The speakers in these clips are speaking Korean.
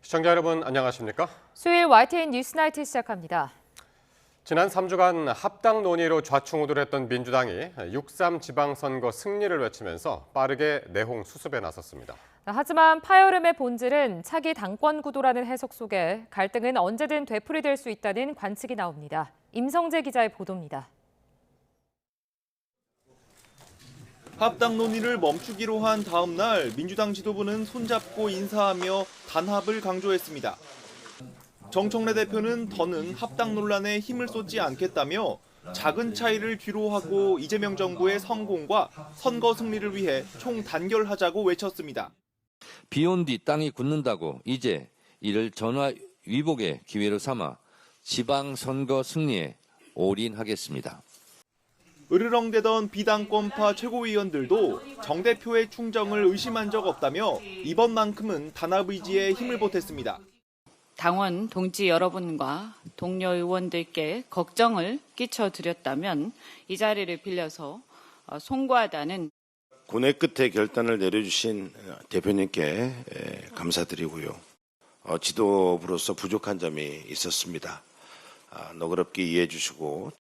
시청자 여러분 안녕하십니까? 수요일 YTN 뉴스나이트 시작합니다. 지난 3주간 합당 논의로 좌충우돌했던 민주당이 6.3 지방선거 승리를 외치면서 빠르게 내홍 수습에 나섰습니다. 하지만 파열음의 본질은 차기 당권 구도라는 해석 속에 갈등은 언제든 되풀이될 수 있다는 관측이 나옵니다. 임성재 기자의 보도입니다. 합당 논의를 멈추기로 한 다음 날 민주당 지도부는 손잡고 인사하며 단합을 강조했습니다. 정청래 대표는 더는 합당 논란에 힘을 쏟지 않겠다며 작은 차이를 뒤로하고 이재명 정부의 성공과 선거 승리를 위해 총단결하자고 외쳤습니다. 비온 뒤 땅이 굳는다고 이제 이를 전화위복의 기회로 삼아 지방선거 승리에 올인하겠습니다. 으르렁대던 비당권파 최고위원들도 정 대표의 충정을 의심한 적 없다며 이번만큼은 단합 의지에 힘을 보탰습니다. 당원 동지 여러분과 동료 의원들께 걱정을 끼쳐드렸다면 이 자리를 빌려서 송구하다는 고뇌 끝에 결단을 내려주신 대표님께 감사드리고요. 지도부로서 부족한 점이 있었습니다. 너그럽게 이해해 주시고.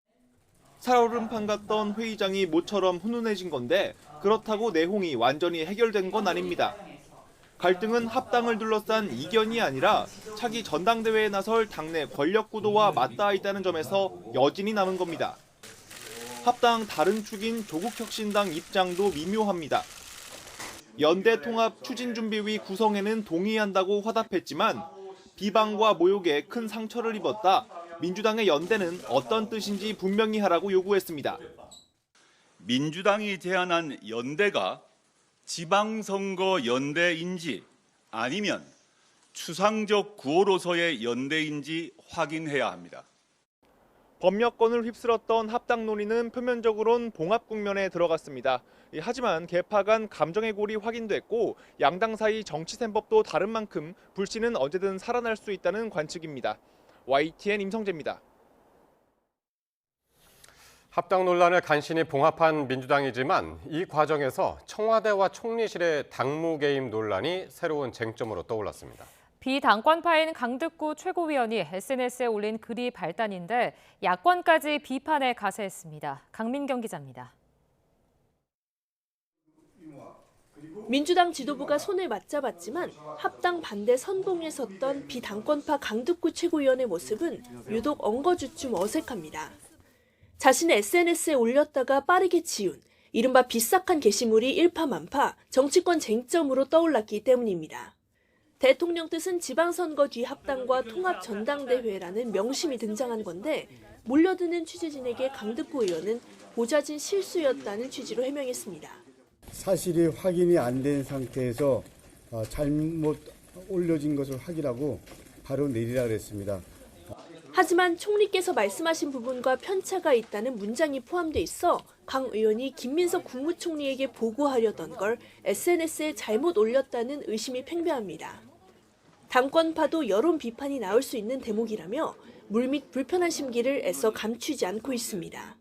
살얼음판 같던 회의장이 모처럼 훈훈해진 건데 그렇다고 내홍이 완전히 해결된 건 아닙니다. 갈등은 합당을 둘러싼 이견이 아니라 차기 전당대회에 나설 당내 권력 구도와 맞닿아 있다는 점에서 여진이 남은 겁니다. 합당 다른 축인 조국혁신당 입장도 미묘합니다. 연대통합추진준비위 구성에는 동의한다고 화답했지만 비방과 모욕에 큰 상처를 입었다. 민주당의 연대는 어떤 뜻인지 분명히 하라고 요구했습니다. 민주당이 제안한 연대가 지방선거 연대인지 아니면 추상적 구호로서의 연대인지 확인해야 합니다. 법여권을 휩쓸었던 합당 논의는 표면적으론 봉합 국면에 들어갔습니다. 하지만 개파 간 감정의 골이 확인됐고 양당 사이 정치 셈법도 다른 만큼 불씨는 언제든 살아날 수 있다는 관측입니다. YTN 임성재입니다. 합당 논란을 간신히 봉합한 민주당이지만 이 과정에서 청와대와 총리실의 당무 개입 논란이 새로운 쟁점으로 떠올랐습니다. 비당권파인 강득구 최고위원이 SNS에 올린 글이 발단인데 야권까지 비판에 가세했습니다. 강민경 기자입니다. 민주당 지도부가 손을 맞잡았지만 합당 반대 선봉에 섰던 비당권파 강득구 최고위원의 모습은 유독 엉거주춤 어색합니다. 자신의 SNS에 올렸다가 빠르게 지운 이른바 비싹한 게시물이 일파만파 정치권 쟁점으로 떠올랐기 때문입니다. 대통령 뜻은 지방선거 뒤 합당과 통합전당대회라는 명심이 등장한 건데 몰려드는 취재진에게 강득구 의원은 보자진 실수였다는 취지로 해명했습니다. 사실이 확인이 안 된 상태에서 잘못 올려진 것을 확인하고 바로 내리라 그랬습니다. 하지만 총리께서 말씀하신 부분과 편차가 있다는 문장이 포함돼 있어 강 의원이 김민석 국무총리에게 보고하려던 걸 SNS에 잘못 올렸다는 의심이 팽배합니다. 당권파도 여론 비판이 나올 수 있는 대목이라며 물밑 불편한 심기를 애써 감추지 않고 있습니다.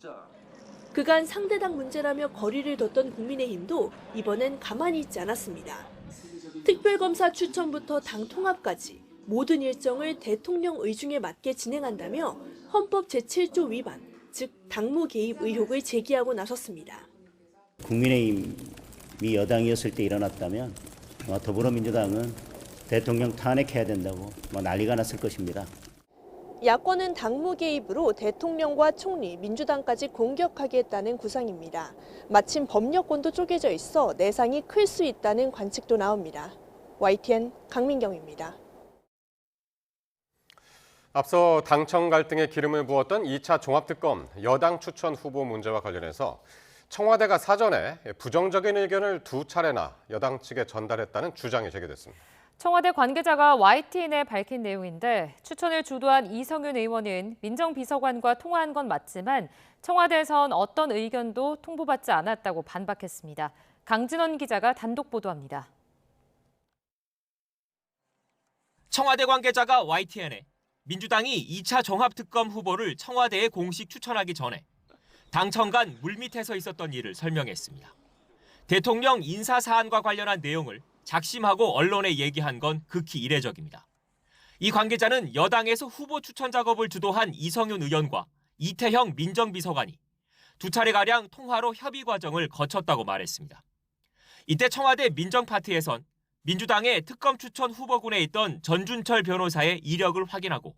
그간 상대당 문제라며 거리를 뒀던 국민의힘도 이번엔 가만히 있지 않았습니다. 특별검사 추천부터 당 통합까지 모든 일정을 대통령 의중에 맞게 진행한다며 헌법 제7조 위반, 즉 당무 개입 의혹을 제기하고 나섰습니다. 국민의힘이 여당이었을 때 일어났다면 더불어민주당은 대통령 탄핵해야 된다고 난리가 났을 것입니다. 야권은 당무 개입으로 대통령과 총리, 민주당까지 공격하겠다는 구상입니다. 마침 법여권도 쪼개져 있어 내상이 클 수 있다는 관측도 나옵니다. YTN 강민경입니다. 앞서 당청 갈등에 기름을 부었던 2차 종합특검 여당 추천 후보 문제와 관련해서 청와대가 사전에 부정적인 의견을 2차례나 여당 측에 전달했다는 주장이 제기됐습니다. 청와대 관계자가 YTN에 밝힌 내용인데 추천을 주도한 이성윤 의원은 민정비서관과 통화한 건 맞지만 청와대에선 어떤 의견도 통보받지 않았다고 반박했습니다. 강진원 기자가 단독 보도합니다. 청와대 관계자가 YTN에 민주당이 2차 종합특검 후보를 청와대에 공식 추천하기 전에 당청 간 물밑에서 있었던 일을 설명했습니다. 대통령 인사 사안과 관련한 내용을 작심하고 언론에 얘기한 건 극히 이례적입니다. 이 관계자는 여당에서 후보 추천 작업을 주도한 이성윤 의원과 이태형 민정비서관이 두 차례가량 통화로 협의 과정을 거쳤다고 말했습니다. 이때 청와대 민정파트에선 민주당의 특검 추천 후보군에 있던 전준철 변호사의 이력을 확인하고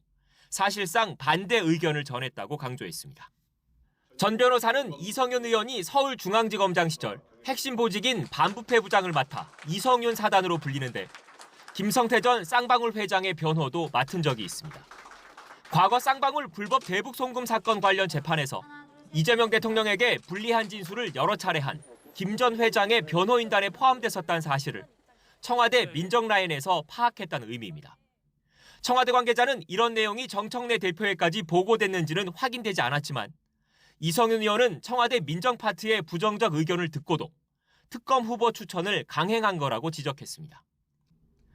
사실상 반대 의견을 전했다고 강조했습니다. 전 변호사는 이성윤 의원이 서울중앙지검장 시절 핵심 보직인 반부패 부장을 맡아 이성윤 사단으로 불리는데 김성태 전 쌍방울 회장의 변호도 맡은 적이 있습니다. 과거 쌍방울 불법 대북 송금 사건 관련 재판에서 이재명 대통령에게 불리한 진술을 여러 차례 한 김 전 회장의 변호인단에 포함됐었다는 사실을 청와대 민정라인에서 파악했다는 의미입니다. 청와대 관계자는 이런 내용이 정청래 대표에까지 보고됐는지는 확인되지 않았지만 이성윤 의원은 청와대 민정파트의 부정적 의견을 듣고도 특검 후보 추천을 강행한 거라고 지적했습니다.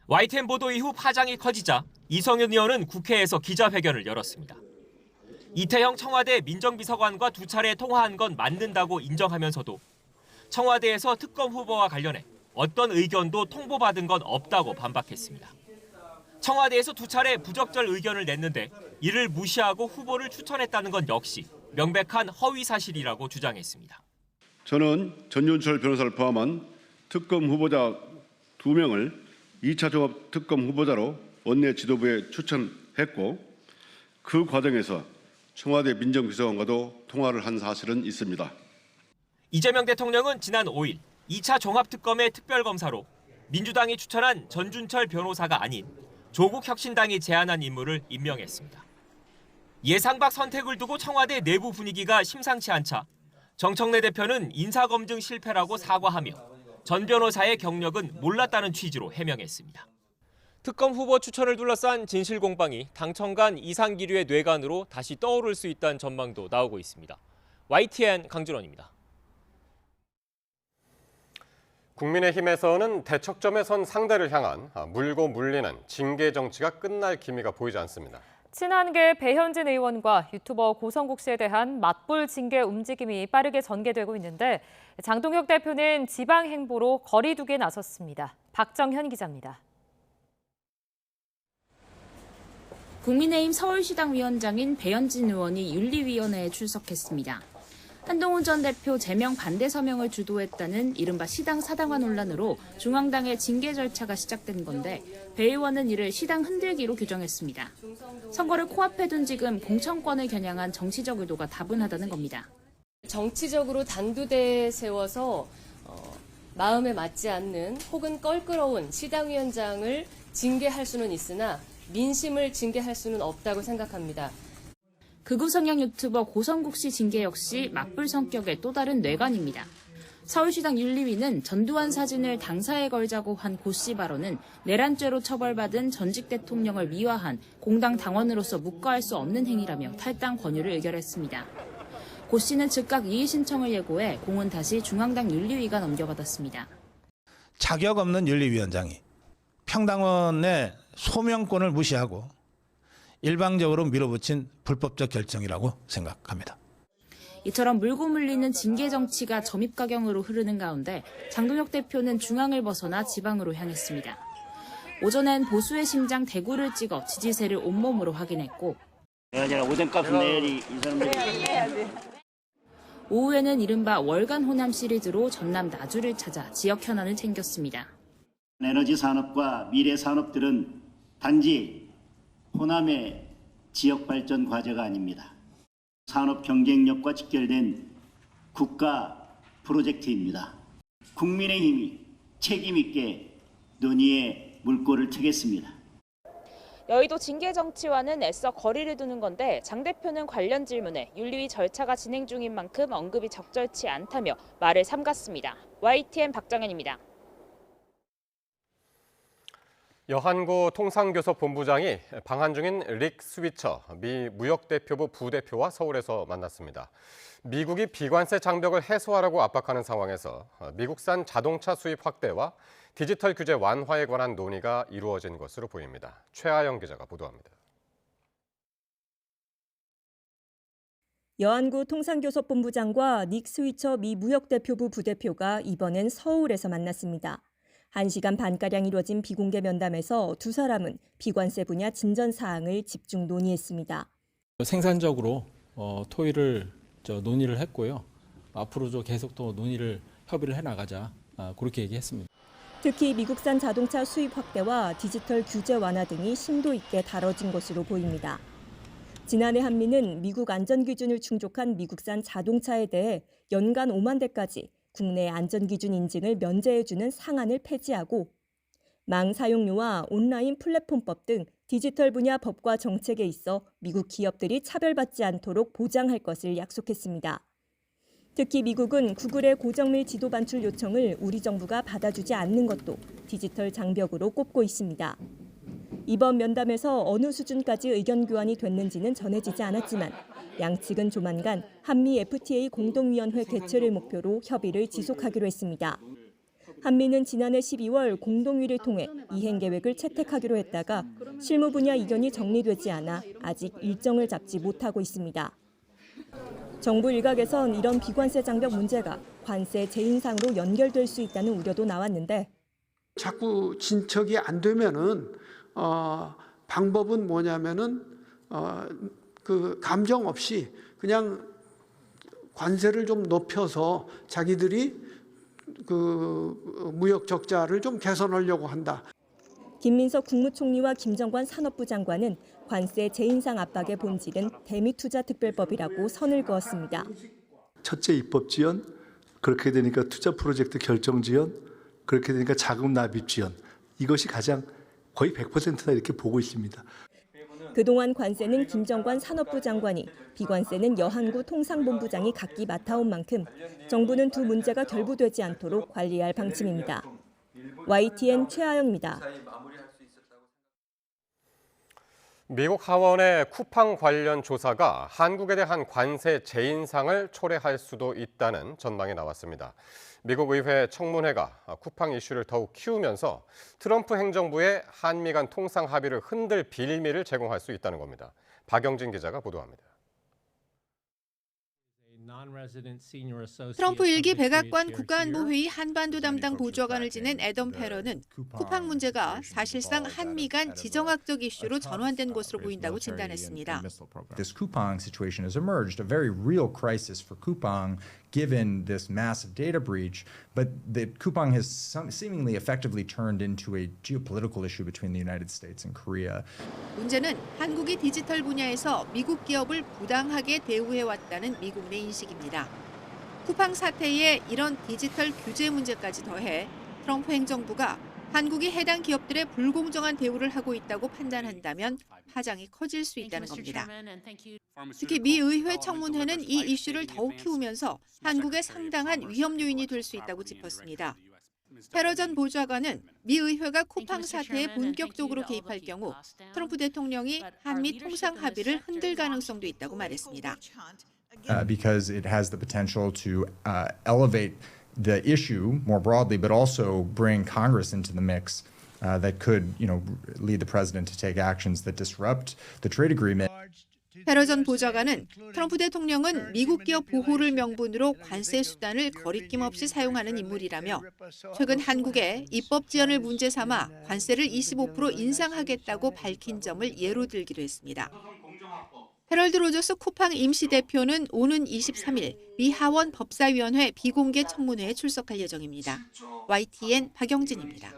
YTN 보도 이후 파장이 커지자 이성윤 의원은 국회에서 기자회견을 열었습니다. 이태형 청와대 민정비서관과 두 차례 통화한 건 맞는다고 인정하면서도 청와대에서 특검 후보와 관련해 어떤 의견도 통보받은 건 없다고 반박했습니다. 청와대에서 두 차례 부적절 의견을 냈는데 이를 무시하고 후보를 추천했다는 건 역시 명백한 허위 사실이라고 주장했습니다. 저는 전준철 변호사를 포함한 특검 후보자 2명을 2차 종합 특검 후보자로 원내 지도부에 추천했고 그 과정에서 청와대 민정비서관과도 통화를 한 사실은 있습니다. 이재명 대통령은 지난 5일 2차 종합특검의 특별검사로 민주당이 추천한 전준철 변호사가 아닌 조국 혁신당이 제안한 인물을 임명했습니다. 예상 밖 선택을 두고 청와대 내부 분위기가 심상치 않자 정청래 대표는 인사검증 실패라고 사과하며 전 변호사의 경력은 몰랐다는 취지로 해명했습니다. 특검 후보 추천을 둘러싼 진실 공방이 당청간 이상기류의 뇌관으로 다시 떠오를 수 있다는 전망도 나오고 있습니다. YTN 강준원입니다. 국민의힘에서는 대척점에 선 상대를 향한 물고 물리는 징계 정치가 끝날 기미가 보이지 않습니다. 친한계 배현진 의원과 유튜버 고성국 씨에 대한 맞불 징계 움직임이 빠르게 전개되고 있는데 장동혁 대표는 지방 행보로 거리 두기에 나섰습니다. 박정현 기자입니다. 국민의힘 서울시당 위원장인 배현진 의원이 윤리위원회에 출석했습니다. 한동훈 전 대표 제명 반대 서명을 주도했다는 이른바 시당 사당화 논란으로 중앙당의 징계 절차가 시작된 건데 배 의원은 이를 시당 흔들기로 규정했습니다. 선거를 코앞에 둔 지금 공천권을 겨냥한 정치적 의도가 다분하다는 겁니다. 정치적으로 단두대에 세워서 마음에 맞지 않는 혹은 껄끄러운 시당위원장을 징계할 수는 있으나 민심을 징계할 수는 없다고 생각합니다. 극우 성향 유튜버 고성국 씨 징계 역시 맞불 성격의 또 다른 뇌관입니다. 서울시당 윤리위는 전두환 사진을 당사에 걸자고 한 고 씨 발언은 내란죄로 처벌받은 전직 대통령을 미화한 공당 당원으로서 묵과할 수 없는 행위라며 탈당 권유를 의결했습니다. 고 씨는 즉각 이의 신청을 예고해 공은 다시 중앙당 윤리위가 넘겨받았습니다. 자격 없는 윤리위원장이 평당원의 소명권을 무시하고 일방적으로 밀어붙인 불법적 결정이라고 생각합니다. 이처럼 물고 물리는 징계 정치가 점입가경으로 흐르는 가운데 장동혁 대표는 중앙을 벗어나 지방으로 향했습니다. 오전엔 보수의 심장 대구를 찍어 지지세를 온몸으로 확인했고 오뎅값은 내일이 이 사람들이 오후에는 이른바 월간 호남 시리즈로 전남 나주를 찾아 지역 현안을 챙겼습니다. 에너지 산업과 미래 산업들은 단지 호남의 지역 발전 과제가 아닙니다. 산업 경쟁력과 직결된 국가 프로젝트입니다. 국민의힘이 책임 있게 논의의 물꼬를 트겠습니다. 여의도 징계 정치와는 애써 거리를 두는 건데 장 대표는 관련 질문에 윤리위 절차가 진행 중인 만큼 언급이 적절치 않다며 말을 삼갔습니다. YTN 박정현입니다. 여한구 통상교섭본부장이 방한 중인 릭 스위처 미 무역대표부 부대표와 서울에서 만났습니다. 미국이 비관세 장벽을 해소하라고 압박하는 상황에서 미국산 자동차 수입 확대와 디지털 규제 완화에 관한 논의가 이루어진 것으로 보입니다. 최아영 기자가 보도합니다. 여한구 통상교섭본부장과 닉 스위처 미 무역대표부 부대표가 이번엔 서울에서 만났습니다. 1시간 반가량 이뤄진 비공개 면담에서 두 사람은 비관세 분야 진전 사항을 집중 논의했습니다. 생산적으로 토의를 논의를 했고요. 앞으로도 계속 또 협의를 해나가자 그렇게 얘기했습니다. 특히 미국산 자동차 수입 확대와 디지털 규제 완화 등이 심도 있게 다뤄진 것으로 보입니다. 지난해 한미는 미국 안전기준을 충족한 미국산 자동차에 대해 연간 5만 대까지 국내 안전기준 인증을 면제해주는 상한을 폐지하고 망 사용료와 온라인 플랫폼법 등 디지털 분야 법과 정책에 있어 미국 기업들이 차별받지 않도록 보장할 것을 약속했습니다. 특히 미국은 구글의 고정밀 지도 반출 요청을 우리 정부가 받아주지 않는 것도 디지털 장벽으로 꼽고 있습니다. 이번 면담에서 어느 수준까지 의견 교환이 됐는지는 전해지지 않았지만 양측은 조만간 한미 FTA 공동위원회 개최를 목표로 협의를 지속하기로 했습니다. 한미는 지난해 12월 공동위를 통해 이행 계획을 채택하기로 했다가 실무 분야 이견이 정리되지 않아 아직 일정을 잡지 못하고 있습니다. 정부 일각에선 이런 비관세 장벽 문제가 관세 재인상으로 연결될 수 있다는 우려도 나왔는데 자꾸 진척이 안 되면은 방법은 뭐냐면은 그 감정 없이 그냥 관세를 좀 높여서 자기들이 그 무역 적자를 좀 개선하려고 한다. 김민석 국무총리와 김정관 산업부 장관은 관세 재인상 압박의 본질은 대미투자특별법이라고 선을 그었습니다. 첫째 입법 지연, 그렇게 되니까 투자 프로젝트 결정 지연, 그렇게 되니까 자금 납입 지연. 이것이 가장 거의 100%다 이렇게 보고 있습니다. 그동안 관세는 김정관 산업부 장관이, 비관세는 여한구 통상본부장이 각기 맡아온 만큼 정부는 두 문제가 결부되지 않도록 관리할 방침입니다. YTN 최아영입니다. 미국 하원의 쿠팡 관련 조사가 한국에 대한 관세 재인상을 초래할 수도 있다는 전망이 나왔습니다. 미국 의회 청문회가 쿠팡 이슈를 더욱 키우면서 트럼프 행정부의 한미 간 통상 합의를 흔들 빌미를 제공할 수 있다는 겁니다. 박영진 기자가 보도합니다. 트럼프 1기 백악관 국가안보회의 한반도 담당 보좌관을 지낸 애덤 페러는 쿠팡 문제가 사실상 한미 간 지정학적 이슈로 전환된 것으로 보인다고 진단했습니다. This Coupang situation has emerged, a very real crisis for Coupang given this massive data breach, but that Coupang has seemingly effectively turned into a geopolitical issue between the United States and Korea. 문제는 한국이 디지털 분야에서 미국 기업을 부당하게 대우해왔다는 미국 내 인식입니다. 쿠팡 사태에 이런 디지털 규제 문제까지 더해 트럼프 행정부가 한국이 해당 기업들의 불공정한 대우를 하고 있다고 판단한다면 파장이 커질 수 있다는 겁니다. 특히 미 의회 청문회는 이 이슈를 더욱 키우면서 한국에 상당한 위험 요인이 될 수 있다고 짚었습니다. 페러 전 보좌관은 미 의회가 쿠팡 사태에 본격적으로 개입할 경우 트럼프 대통령이 한미 통상 합의를 흔들 가능성도 있다고 말했습니다. Because it has the potential to elevate the issue more broadly, but also bring Congress into the mix that could, lead the president to take actions that disrupt the trade agreement. 페러 전 보좌관은 트럼프 대통령은 미국 기업 보호를 명분으로 관세 수단을 거리낌 없이 사용하는 인물이라며 최근 한국에 입법 지연을 문제 삼아 관세를 25% 인상하겠다고 밝힌 점을 예로 들기도 했습니다. 헤럴드 로저스 쿠팡 임시대표는 오는 23일 미 하원 법사위원회 비공개 청문회에 출석할 예정입니다. YTN 박영진입니다.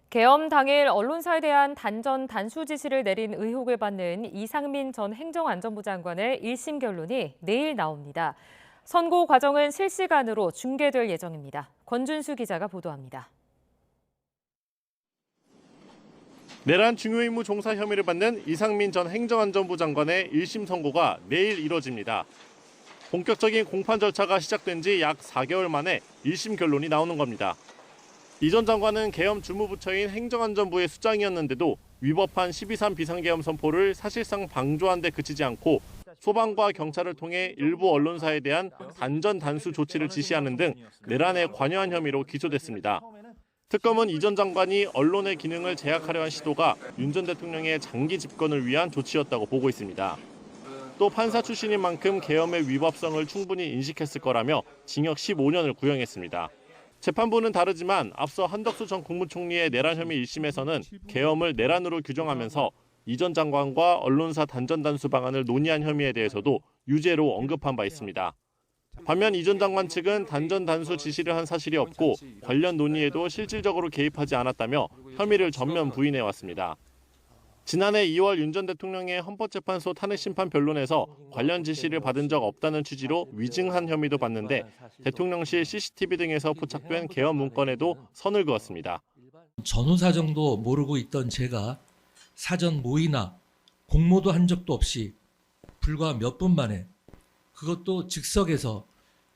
계엄 당일 언론사에 대한 단전 단수 지시를 내린 의혹을 받는 이상민 전 행정안전부 장관의 1심 결론이 내일 나옵니다. 선고 과정은 실시간으로 중계될 예정입니다. 권준수 기자가 보도합니다. 내란 중요임무 종사 혐의를 받는 이상민 전 행정안전부 장관의 1심 선고가 내일 이뤄집니다. 본격적인 공판 절차가 시작된 지 약 4개월 만에 1심 결론이 나오는 겁니다. 이 전 장관은 계엄 주무부처인 행정안전부의 수장이었는데도 위법한 12.3 비상계엄 선포를 사실상 방조한 데 그치지 않고 소방과 경찰을 통해 일부 언론사에 대한 단전 단수 조치를 지시하는 등 내란에 관여한 혐의로 기소됐습니다. 특검은 이 전 장관이 언론의 기능을 제약하려 한 시도가 윤 전 대통령의 장기 집권을 위한 조치였다고 보고 있습니다. 또 판사 출신인 만큼 계엄의 위법성을 충분히 인식했을 거라며 징역 15년을 구형했습니다. 재판부는 다르지만 앞서 한덕수 전 국무총리의 내란 혐의 1심에서는 계엄을 내란으로 규정하면서 이 전 장관과 언론사 단전 단수 방안을 논의한 혐의에 대해서도 유죄로 언급한 바 있습니다. 반면 이 전 장관 측은 단전 단수 지시를 한 사실이 없고 관련 논의에도 실질적으로 개입하지 않았다며 혐의를 전면 부인해왔습니다. 지난해 2월 윤 전 대통령의 헌법재판소 탄핵심판 변론에서 관련 지시를 받은 적 없다는 취지로 위증한 혐의도 받는데 대통령실 CCTV 등에서 포착된 계엄 문건에도 선을 그었습니다. 전후 사정도 모르고 있던 제가 사전 모의나 공모도 한 적도 없이 불과 몇 분 만에 그것도 즉석에서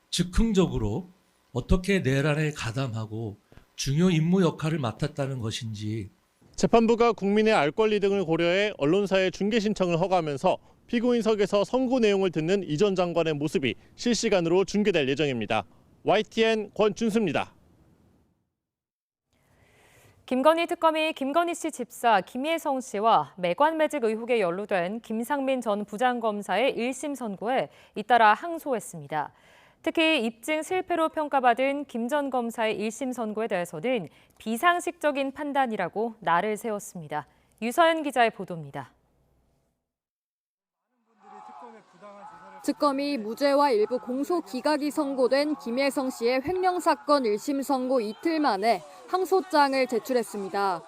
즉흥적으로 어떻게 내란에 가담하고 중요 임무 역할을 맡았다는 것인지 재판부가 국민의 알 권리 등을 고려해 언론사의 중계 신청을 허가하면서 피고인석에서 선고 내용을 듣는 이 전 장관의 모습이 실시간으로 중계될 예정입니다. YTN 권준수입니다. 김건희 특검이 김건희 씨 집사 김예성 씨와 매관매직 의혹에 연루된 김상민 전 부장검사의 1심 선고에 잇따라 항소했습니다. 특히 입증 실패로 평가받은 김 전 검사의 1심 선고에 대해서는 비상식적인 판단이라고 날을 세웠습니다. 유서연 기자의 보도입니다. 특검이 무죄와 일부 공소 기각이 선고된 김예성 씨의 횡령 사건 1심 선고 이틀 만에 항소장을 제출했습니다.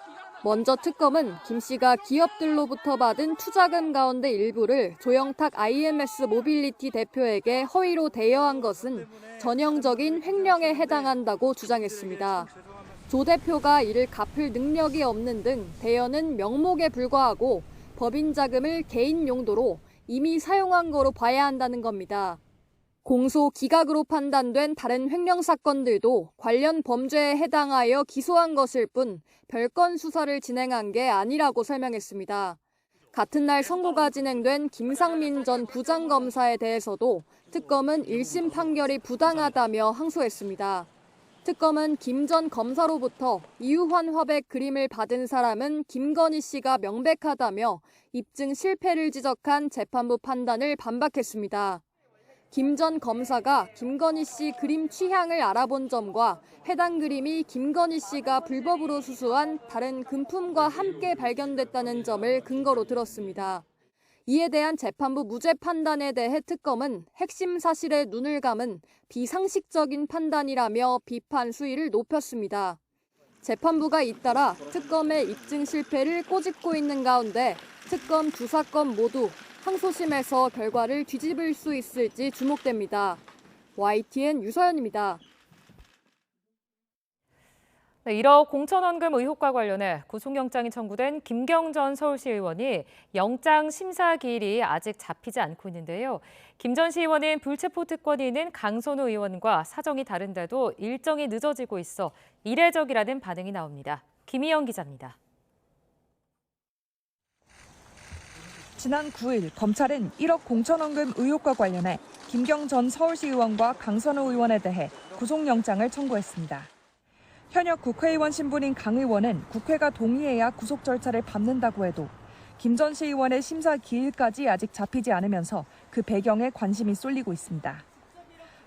먼저 특검은 김 씨가 기업들로부터 받은 투자금 가운데 일부를 조영탁 IMS 모빌리티 대표에게 허위로 대여한 것은 전형적인 횡령에 해당한다고 주장했습니다. 조 대표가 이를 갚을 능력이 없는 등 대여는 명목에 불과하고 법인 자금을 개인 용도로 이미 사용한 거로 봐야 한다는 겁니다. 공소 기각으로 판단된 다른 횡령 사건들도 관련 범죄에 해당하여 기소한 것일 뿐 별건 수사를 진행한 게 아니라고 설명했습니다. 같은 날 선고가 진행된 김상민 전 부장검사에 대해서도 특검은 1심 판결이 부당하다며 항소했습니다. 특검은 김 전 검사로부터 이유환 화백 그림을 받은 사람은 김건희 씨가 명백하다며 입증 실패를 지적한 재판부 판단을 반박했습니다. 김 전 검사가 김건희 씨 그림 취향을 알아본 점과 해당 그림이 김건희 씨가 불법으로 수수한 다른 금품과 함께 발견됐다는 점을 근거로 들었습니다. 이에 대한 재판부 무죄 판단에 대해 특검은 핵심 사실에 눈을 감은 비상식적인 판단이라며 비판 수위를 높였습니다. 재판부가 잇따라 특검의 입증 실패를 꼬집고 있는 가운데 특검 두 사건 모두 항소심에서 결과를 뒤집을 수 있을지 주목됩니다. YTN 유서연입니다. 1억 공천원금 의혹과 관련해 구속영장이 청구된 김경 전 서울시 의원이 영장 심사 기일이 아직 잡히지 않고 있는데요. 김 전 시 의원은 불체포 특권이 있는 강선우 의원과 사정이 다른데도 일정이 늦어지고 있어 이례적이라는 반응이 나옵니다. 김희영 기자입니다. 지난 9일 검찰은 1억 공천원금 의혹과 관련해 김경 전 서울시 의원과 강선우 의원에 대해 구속영장을 청구했습니다. 현역 국회의원 신분인 강 의원은 국회가 동의해야 구속 절차를 밟는다고 해도 김 전 시 의원의 심사 기일까지 아직 잡히지 않으면서 그 배경에 관심이 쏠리고 있습니다.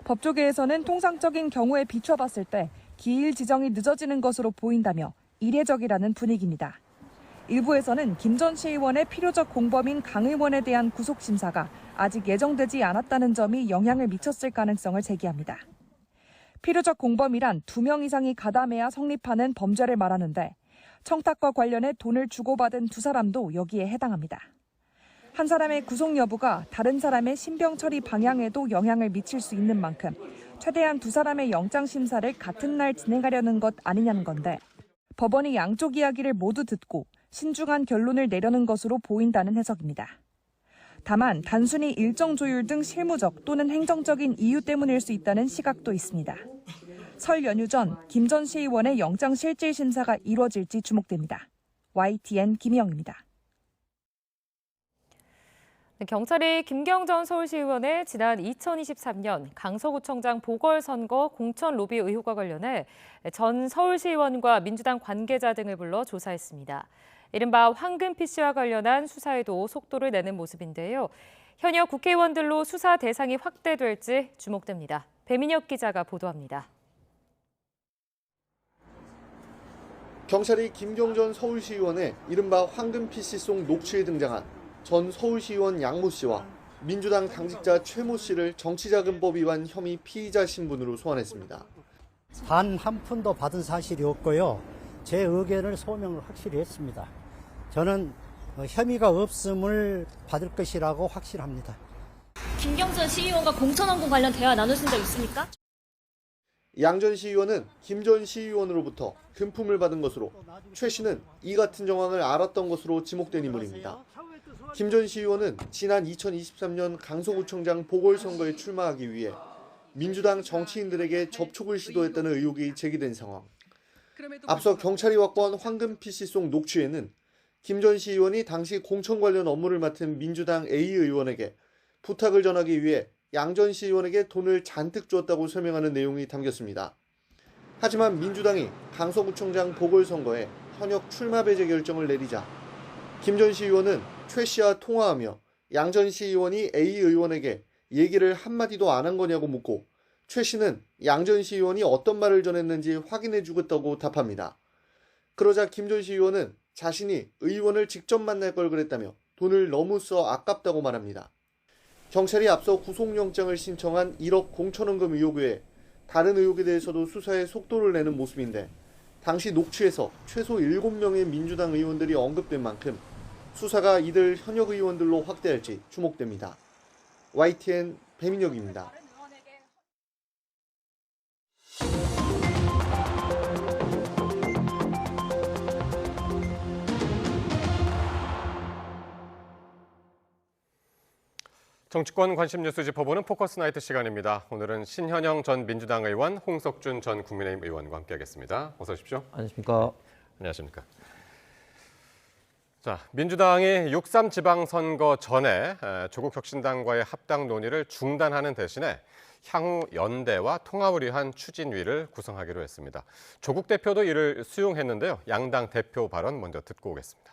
법조계에서는 통상적인 경우에 비춰봤을 때 기일 지정이 늦어지는 것으로 보인다며 이례적이라는 분위기입니다. 일부에서는 김 전 시 의원의 필요적 공범인 강 의원에 대한 구속 심사가 아직 예정되지 않았다는 점이 영향을 미쳤을 가능성을 제기합니다. 필요적 공범이란 2명 이상이 가담해야 성립하는 범죄를 말하는데 청탁과 관련해 돈을 주고받은 두 사람도 여기에 해당합니다. 한 사람의 구속 여부가 다른 사람의 신병 처리 방향에도 영향을 미칠 수 있는 만큼 최대한 두 사람의 영장 심사를 같은 날 진행하려는 것 아니냐는 건데 법원이 양쪽 이야기를 모두 듣고 신중한 결론을 내려는 것으로 보인다는 해석입니다. 다만 단순히 일정 조율 등 실무적 또는 행정적인 이유 때문일 수 있다는 시각도 있습니다. 설 연휴 전 김 전 시 의원의 영장 실질 심사가 이루어질지 주목됩니다. YTN 김희영입니다. 경찰이 김경 전 서울시 의원의 지난 2023년 강서구청장 보궐선거 공천 로비 의혹과 관련해 전 서울시 의원과 민주당 관계자 등을 불러 조사했습니다. 이른바 황금 PC와 관련한 수사에도 속도를 내는 모습인데요. 현역 국회의원들로 수사 대상이 확대될지 주목됩니다. 배민혁 기자가 보도합니다. 경찰이 김경전 서울시의원의 이른바 황금 PC송 녹취에 등장한 전 서울시의원 양모 씨와 민주당 당직자 최모 씨를 정치자금법 위반 혐의 피의자 신분으로 소환했습니다. 단 한 푼도 받은 사실이 없고요. 제 의견을 소명을 확실히 했습니다. 저는 혐의가 없음을 받을 것이라고 확실합니다. 김경전 시의원과 공천원금 관련 대화 나누신 적 있습니까? 양 전 시의원은 김 전 시의원으로부터 금품을 받은 것으로 최 씨는 이 같은 정황을 알았던 것으로 지목된 인물입니다. 김 전 시의원은 지난 2023년 강서구청장 보궐선거에 출마하기 위해 민주당 정치인들에게 접촉을 시도했다는 의혹이 제기된 상황. 앞서 경찰이 확보한 황금 PC송 녹취에는 김 전 시의원이 당시 공천 관련 업무를 맡은 민주당 A 의원에게 부탁을 전하기 위해 양 전 시의원에게 돈을 잔뜩 줬다고 설명하는 내용이 담겼습니다. 하지만 민주당이 강서구청장 보궐선거에 현역 출마 배제 결정을 내리자 김 전 시의원은 최 씨와 통화하며 양 전 시의원이 A 의원에게 얘기를 한마디도 안 한 거냐고 묻고 최 씨는 양 전 시의원이 어떤 말을 전했는지 확인해 주겠다고 답합니다. 그러자 김 전 시의원은 자신이 의원을 직접 만날 걸 그랬다며 돈을 너무 써 아깝다고 말합니다. 경찰이 앞서 구속영장을 신청한 1억 공천원금 의혹 외에 다른 의혹에 대해서도 수사에 속도를 내는 모습인데 당시 녹취에서 최소 7명의 민주당 의원들이 언급된 만큼 수사가 이들 현역 의원들로 확대할지 주목됩니다. YTN 배민혁입니다. 정치권 관심 뉴스 짚어보는 포커스 나이트 시간입니다. 오늘은 신현영 전 민주당 의원, 홍석준 전 국민의힘 의원과 함께하겠습니다. 어서 오십시오. 안녕하십니까. 안녕하십니까. 자, 민주당이 6.3 지방선거 전에 조국 혁신당과의 합당 논의를 중단하는 대신에 향후 연대와 통합을 위한 추진위를 구성하기로 했습니다. 조국 대표도 이를 수용했는데요. 양당 대표 발언 먼저 듣고 오겠습니다.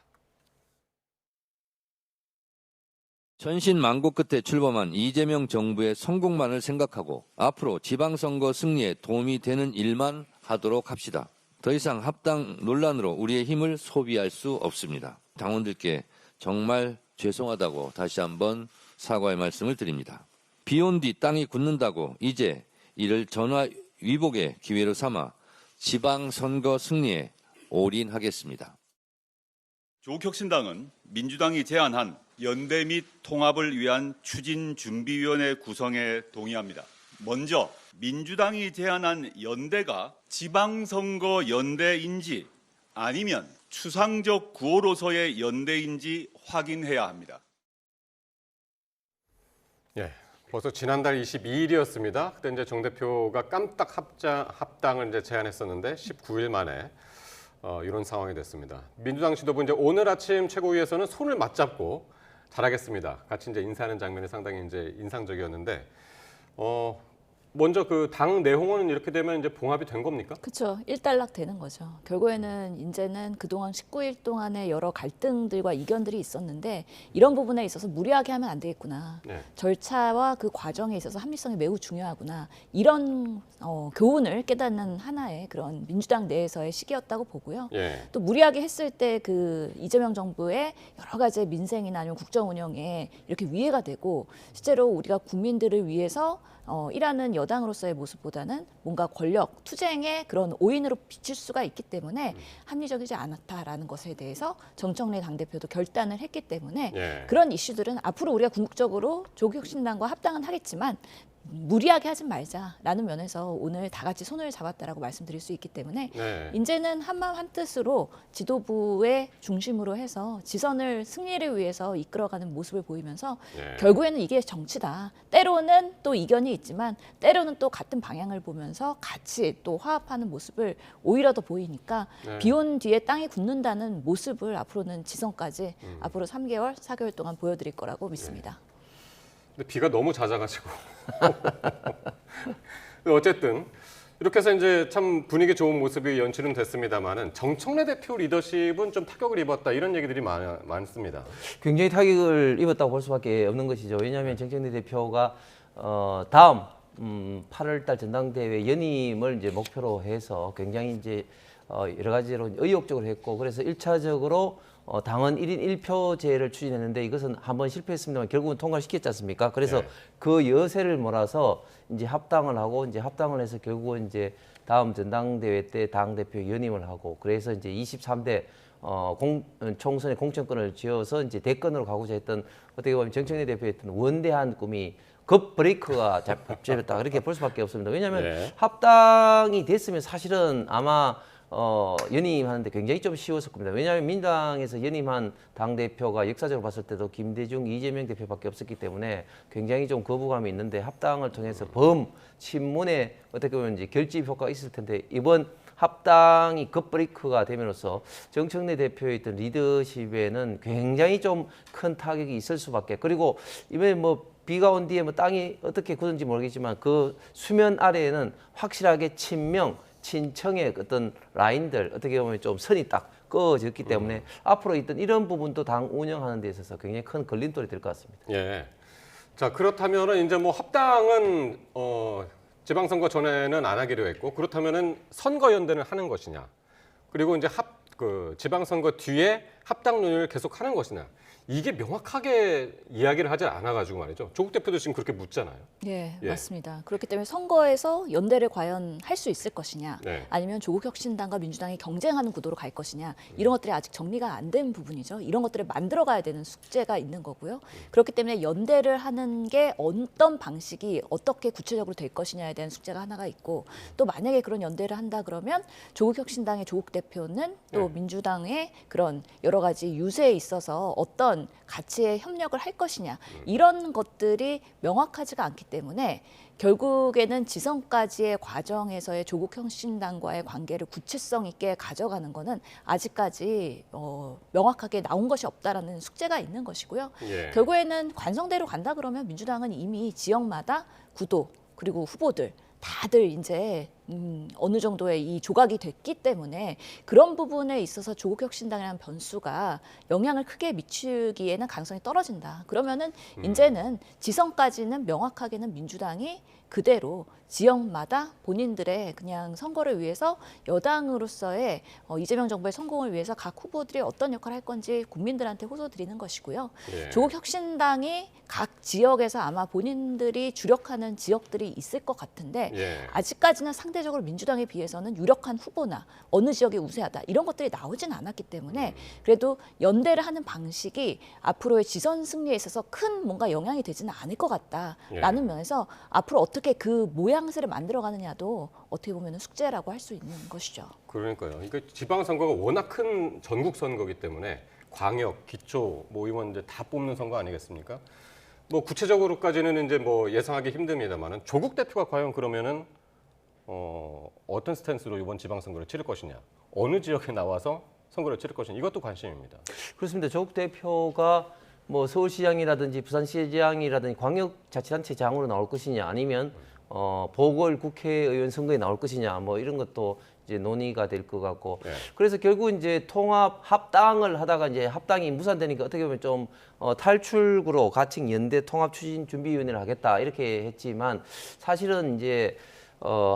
천신만고 끝에 출범한 이재명 정부의 성공만을 생각하고 앞으로 지방선거 승리에 도움이 되는 일만 하도록 합시다. 더 이상 합당 논란으로 우리의 힘을 소비할 수 없습니다. 당원들께 정말 죄송하다고 다시 한번 사과의 말씀을 드립니다. 비온 뒤 땅이 굳는다고 이제 이를 전화위복의 기회로 삼아 지방선거 승리에 올인하겠습니다. 조국혁신당은 민주당이 제안한 연대 및 통합을 위한 추진준비위원회 구성에 동의합니다. 먼저 민주당이 제안한 연대가 지방선거 연대인지 아니면 추상적 구호로서의 연대인지 확인해야 합니다. 예, 벌써 지난달 22일이었습니다. 그때 이제 정 대표가 깜딱 합당을 이제 제안했었는데 19일 만에 이런 상황이 됐습니다. 민주당 지도부 이제 오늘 아침 최고위에서는 손을 맞잡고 잘하겠습니다. 같이 이제 인사하는 장면이 상당히 이제 인상적이었는데, 먼저 그 당 내홍은 이렇게 되면 이제 봉합이 된 겁니까? 그렇죠. 일단락 되는 거죠. 결국에는 이제는 그동안 19일 동안의 여러 갈등들과 이견들이 있었는데 이런 부분에 있어서 무리하게 하면 안 되겠구나. 네. 절차와 그 과정에 있어서 합리성이 매우 중요하구나. 이런 교훈을 깨닫는 하나의 그런 민주당 내에서의 시기였다고 보고요. 예. 또 무리하게 했을 때 그 이재명 정부의 여러 가지 민생이나 아니면 국정 운영에 이렇게 위해가 되고 실제로 우리가 국민들을 위해서 일하는 여당으로서의 모습보다는 뭔가 권력 투쟁의 그런 오인으로 비칠 수가 있기 때문에 합리적이지 않았다라는 것에 대해서 정청래 당대표도 결단을 했기 때문에 예. 그런 이슈들은 앞으로 우리가 궁극적으로 조국혁신당과 합당은 하겠지만 무리하게 하지 말자라는 면에서 오늘 다 같이 손을 잡았다라고 말씀드릴 수 있기 때문에 네. 이제는 한마음 한뜻으로 지도부의 중심으로 해서 지선을 승리를 위해서 이끌어가는 모습을 보이면서 네. 결국에는 이게 정치다. 때로는 또 이견이 있지만 때로는 또 같은 방향을 보면서 같이 또 화합하는 모습을 오히려 더 보이니까 네. 비온 뒤에 땅이 굳는다는 모습을 앞으로는 지선까지 앞으로 3개월, 4개월 동안 보여드릴 거라고 믿습니다. 네. 근데 비가 너무 잦아가지고 어쨌든 이렇게 해서 이제 참 분위기 좋은 모습이 연출은 됐습니다만은 정청래 대표 리더십은 좀 타격을 입었다 이런 얘기들이 많습니다. 굉장히 타격을 입었다고 볼 수밖에 없는 것이죠. 왜냐하면 정청래 대표가 다음 8월달 전당대회 연임을 이제 목표로 해서 굉장히 이제 여러 가지로 의욕적으로 했고 그래서 1차적으로 당원 1인 1표제를 추진했는데 이것은 한번 실패했습니다만 결국은 통과를 시켰지 않습니까? 그래서 그 여세를 몰아서 이제 합당을 하고 이제 합당을 해서 결국은 이제 다음 전당대회 때 당대표 연임을 하고 그래서 이제 23대 총선의 공천권을 쥐어서 이제 대권으로 가고자 했던 어떻게 보면 정청래 대표의 했던 원대한 꿈이 급 브레이크가 잡혔다 그렇게 볼 수밖에 없습니다. 왜냐하면 합당이 됐으면 사실은 아마 연임하는데 굉장히 좀 쉬웠을 겁니다. 왜냐하면 민주당에서 연임한 당대표가 역사적으로 봤을 때도 김대중, 이재명 대표밖에 없었기 때문에 굉장히 좀 거부감이 있는데 합당을 통해서 친문에 어떻게 보면 이제 결집 효과가 있을 텐데 이번 합당이 급브레이크가 됨으로써 정청래 대표의 있던 리더십에는 굉장히 좀 큰 타격이 있을 수밖에. 그리고 이번에 뭐 비가 온 뒤에 뭐 땅이 어떻게 굳은지 모르겠지만 그 수면 아래에는 확실하게 친명, 친청의 어떤 라인들 어떻게 보면 좀 선이 딱 그어졌기 때문에 앞으로 있던 이런 부분도 당 운영하는 데 있어서 굉장히 큰 걸림돌이 될 것 같습니다. 예. 자, 그렇다면은 이제 뭐 합당은 지방선거 전에는 안 하기로 했고 그렇다면은 선거연대는 하는 것이냐? 그리고 이제 지방선거 뒤에 합당 논의를 계속 하는 것이냐? 이게 명확하게 이야기를 하지 않아가지고 말이죠. 조국 대표도 지금 그렇게 묻잖아요. 네, 맞습니다. 그렇기 때문에 선거에서 연대를 과연 할 수 있을 것이냐, 아니면 조국혁신당과 민주당이 경쟁하는 구도로 갈 것이냐, 이런 것들이 아직 정리가 안 된 부분이죠. 이런 것들을 만들어가야 되는 숙제가 있는 거고요. 그렇기 때문에 연대를 하는 게 어떤 방식이 어떻게 구체적으로 될 것이냐에 대한 숙제가 하나가 있고, 또 만약에 그런 연대를 한다 그러면 조국혁신당의 조국 대표는 또 민주당의 그런 여러 가지 유세에 있어서 어떤 가치에 협력을 할 것이냐 이런 것들이 명확하지가 않기 때문에 결국에는 지선까지의 과정에서의 조국혁신당과의 관계를 구체성 있게 가져가는 거는 아직까지 명확하게 나온 것이 없다라는 숙제가 있는 것이고요. 결국에는 관성대로 간다 그러면 민주당은 이미 지역마다 구도 그리고 후보들 다들 이제 어느 정도의 이 조각이 됐기 때문에 그런 부분에 있어서 조국혁신당이라는 변수가 영향을 크게 미치기에는 가능성이 떨어진다. 그러면은 이제는 지선까지는 명확하게는 민주당이 그대로 지역마다 본인들의 그냥 선거를 위해서 여당으로서의 이재명 정부의 성공을 위해서 각 후보들이 어떤 역할을 할 건지 국민들한테 호소드리는 것이고요. 조국혁신당이 각 지역에서 아마 본인들이 주력하는 지역들이 있을 것 같은데 아직까지는 상대적으로 민주당에 비해서는 유력한 후보나 어느 지역이 우세하다 이런 것들이 나오진 않았기 때문에 그래도 연대를 하는 방식이 앞으로의 지선 승리에 있어서 큰 뭔가 영향이 되지는 않을 것 같다라는 면에서 앞으로 어떻게 그 모양새를 만들어가느냐도 어떻게 보면 숙제라고 할 수 있는 것이죠. 그러니까요. 그러니까 지방선거가 워낙 큰 전국 선거기 때문에 광역, 기초, 뭐 의원들 다 뽑는 선거 아니겠습니까? 뭐 구체적으로까지는 이제 뭐 예상하기 힘듭니다만은 조국 대표가 과연 그러면은 어떤 스탠스로 이번 지방선거를 치를 것이냐, 어느 지역에 나와서 선거를 치를 것이냐 이것도 관심입니다. 그렇습니다. 조국 대표가 뭐 서울시장이라든지 부산시장이라든지 광역자치단체장으로 나올 것이냐 아니면 보궐국회의원 선거에 나올 것이냐 뭐 이런 것도 이제 논의가 될 것 같고 그래서 결국 이제 통합 합당을 하다가 이제 합당이 무산되니까 어떻게 보면 좀 탈출구로 가칭 연대 통합 추진 준비위원회를 하겠다 이렇게 했지만 사실은 이제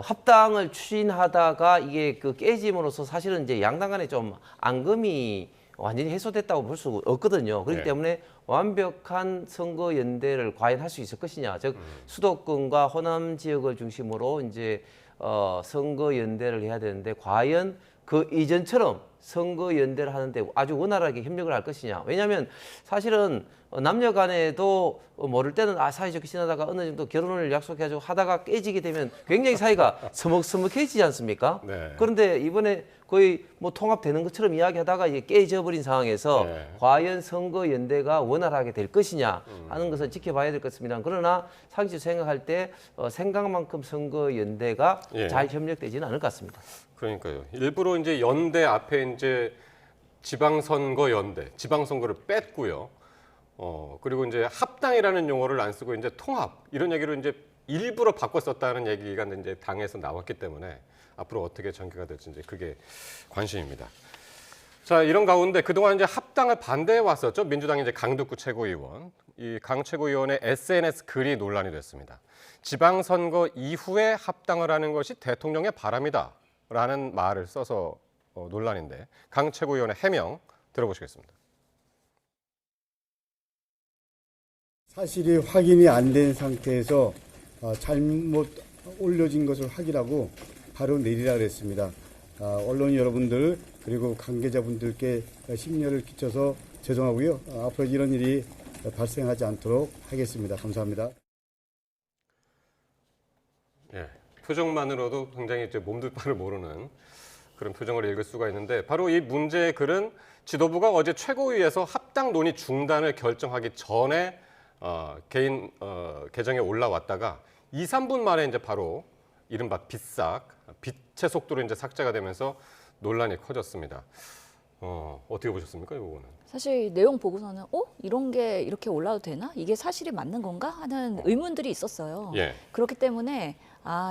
합당을 추진하다가 이게 그 깨짐으로써 사실은 이제 양당 간에 좀 앙금이 완전히 해소됐다고 볼 수 없거든요. 그렇기 때문에 완벽한 선거 연대를 과연 할 수 있을 것이냐, 즉 수도권과 호남 지역을 중심으로 이제 선거 연대를 해야 되는데 과연 그 이전처럼 선거 연대를 하는데 아주 원활하게 협력을 할 것이냐. 왜냐하면 사실은 남녀 간에도 모를 때는 사이좋게 지내다가 어느 정도 결혼을 약속해가지고 하다가 깨지게 되면 굉장히 사이가 서먹서먹해지지 않습니까? 그런데 이번에 거의 뭐 통합되는 것처럼 이야기하다가 이게 깨져버린 상황에서 과연 선거 연대가 원활하게 될 것이냐 하는 것을 지켜봐야 될 것 같습니다. 그러나 상식적으로 생각할 때 생각만큼 선거 연대가 잘 협력되지는 않을 것 같습니다. 그러니까요. 일부러 이제 연대 앞에 이제 지방선거 연대, 지방선거를 뺐고요. 그리고 이제 합당이라는 용어를 안 쓰고 이제 통합 이런 얘기를 이제 일부러 바꿔 썼다는 얘기가 이제 당에서 나왔기 때문에 앞으로 어떻게 전개가 될지 이제 그게 관심입니다. 자, 이런 가운데 그동안 이제 합당을 반대해 왔었죠. 민주당의 이제 강덕구 최고위원. 이 강 최고위원의 SNS 글이 논란이 됐습니다. 지방선거 이후에 합당을 하는 것이 대통령의 바람이다라는 말을 써서 논란인데 강 최고위원의 해명 들어보시겠습니다. 사실이 확인이 안 된 상태에서 잘못 올려진 것을 확인하고 바로 내리라 그랬습니다. 언론 여러분들 그리고 관계자분들께 심려를 끼쳐서 죄송하고요. 앞으로 이런 일이 발생하지 않도록 하겠습니다. 감사합니다. 예, 표정만으로도 굉장히 이제 몸둘 바를 모르는 그런 표정을 읽을 수가 있는데 바로 이 문제의 글은 지도부가 어제 최고위에서 합당 논의 중단을 결정하기 전에 개인 계정에 올라왔다가 2, 3분 만에 이제 바로 이른바 빗삭, 빛의 속도로 이제 삭제가 되면서 논란이 커졌습니다. 어떻게 보셨습니까, 이 부분은? 사실 내용 보고서는 이런 게 이렇게 올라도 되나? 이게 사실이 맞는 건가? 하는 의문들이 있었어요. 예. 그렇기 때문에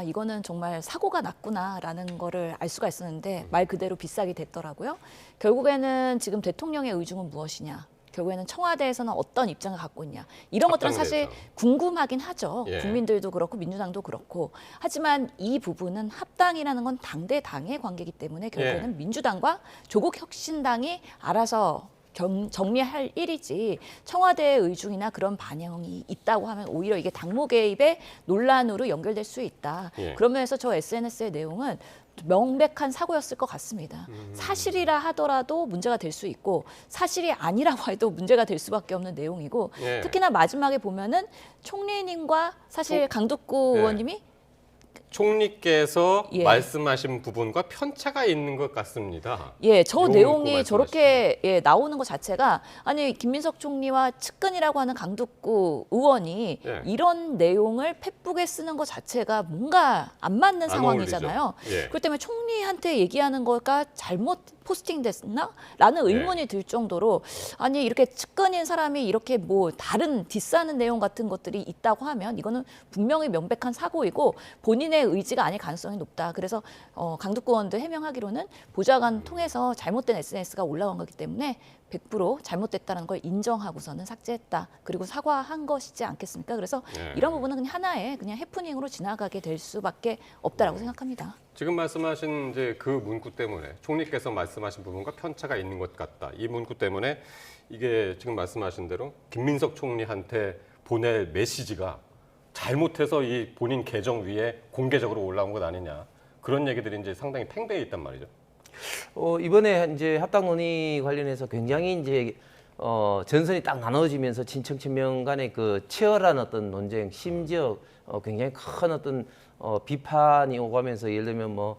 이거는 정말 사고가 났구나라는 거를 알 수가 있었는데 말 그대로 빗삭이 됐더라고요. 결국에는 지금 대통령의 의중은 무엇이냐? 결국에는 청와대에서는 어떤 입장을 갖고 있냐. 이런 것들은 사실 궁금하긴 하죠. 예. 국민들도 그렇고 민주당도 그렇고. 하지만 이 부분은 합당이라는 건 당 대 당의 관계이기 때문에 결국에는 민주당과 조국혁신당이 알아서 정리할 일이지 청와대의 의중이나 그런 반영이 있다고 하면 오히려 이게 당무 개입의 논란으로 연결될 수 있다. 예. 그러면서 저 SNS의 내용은 명백한 사고였을 것 같습니다. 사실이라 하더라도 문제가 될 수 있고 사실이 아니라고 해도 문제가 될 수밖에 없는 내용이고 예. 특히나 마지막에 보면은 총리님과 사실 강덕구 의원님이 총리께서 예. 말씀하신 부분과 편차가 있는 것 같습니다. 예, 저 내용이 말씀하시죠. 저렇게 나오는 것 자체가 아니 김민석 총리와 측근이라고 하는 강덕구 의원이 예. 이런 내용을 페북에 쓰는 것 자체가 뭔가 안 맞는 안 상황이잖아요. 어울리죠. 예. 그렇기 때문에 총리한테 얘기하는 거가 잘못 포스팅됐나? 라는 의문이 들 정도로 아니 이렇게 측근인 사람이 이렇게 뭐 다른 디스하는 내용 같은 것들이 있다고 하면 이거는 분명히 명백한 사고이고 본인의 의지가 아닐 가능성이 높다. 그래서 강덕구 의원도 해명하기로는 보좌관 통해서 잘못된 SNS가 올라간 거기 때문에 100% 잘못됐다는 걸 인정하고서는 삭제했다. 그리고 사과한 것이지 않겠습니까? 그래서 이런 부분은 그냥 하나의 그냥 해프닝으로 지나가게 될 수밖에 없다라고 생각합니다. 지금 말씀하신 이제 그 문구 때문에 총리께서 말씀하신 부분과 편차가 있는 것 같다. 이 문구 때문에 이게 지금 말씀하신 대로 김민석 총리한테 보낼 메시지가 잘못해서 이 본인 계정 위에 공개적으로 올라온 것 아니냐. 그런 얘기들이 이제 상당히 팽배해 있단 말이죠. 이번에 이제 합당 논의 관련해서 굉장히 이제 전선이 딱 나눠지면서 친척 친명 간의 그 치열한 어떤 논쟁, 심지어 굉장히 큰 어떤 비판이 오가면서 예를 들면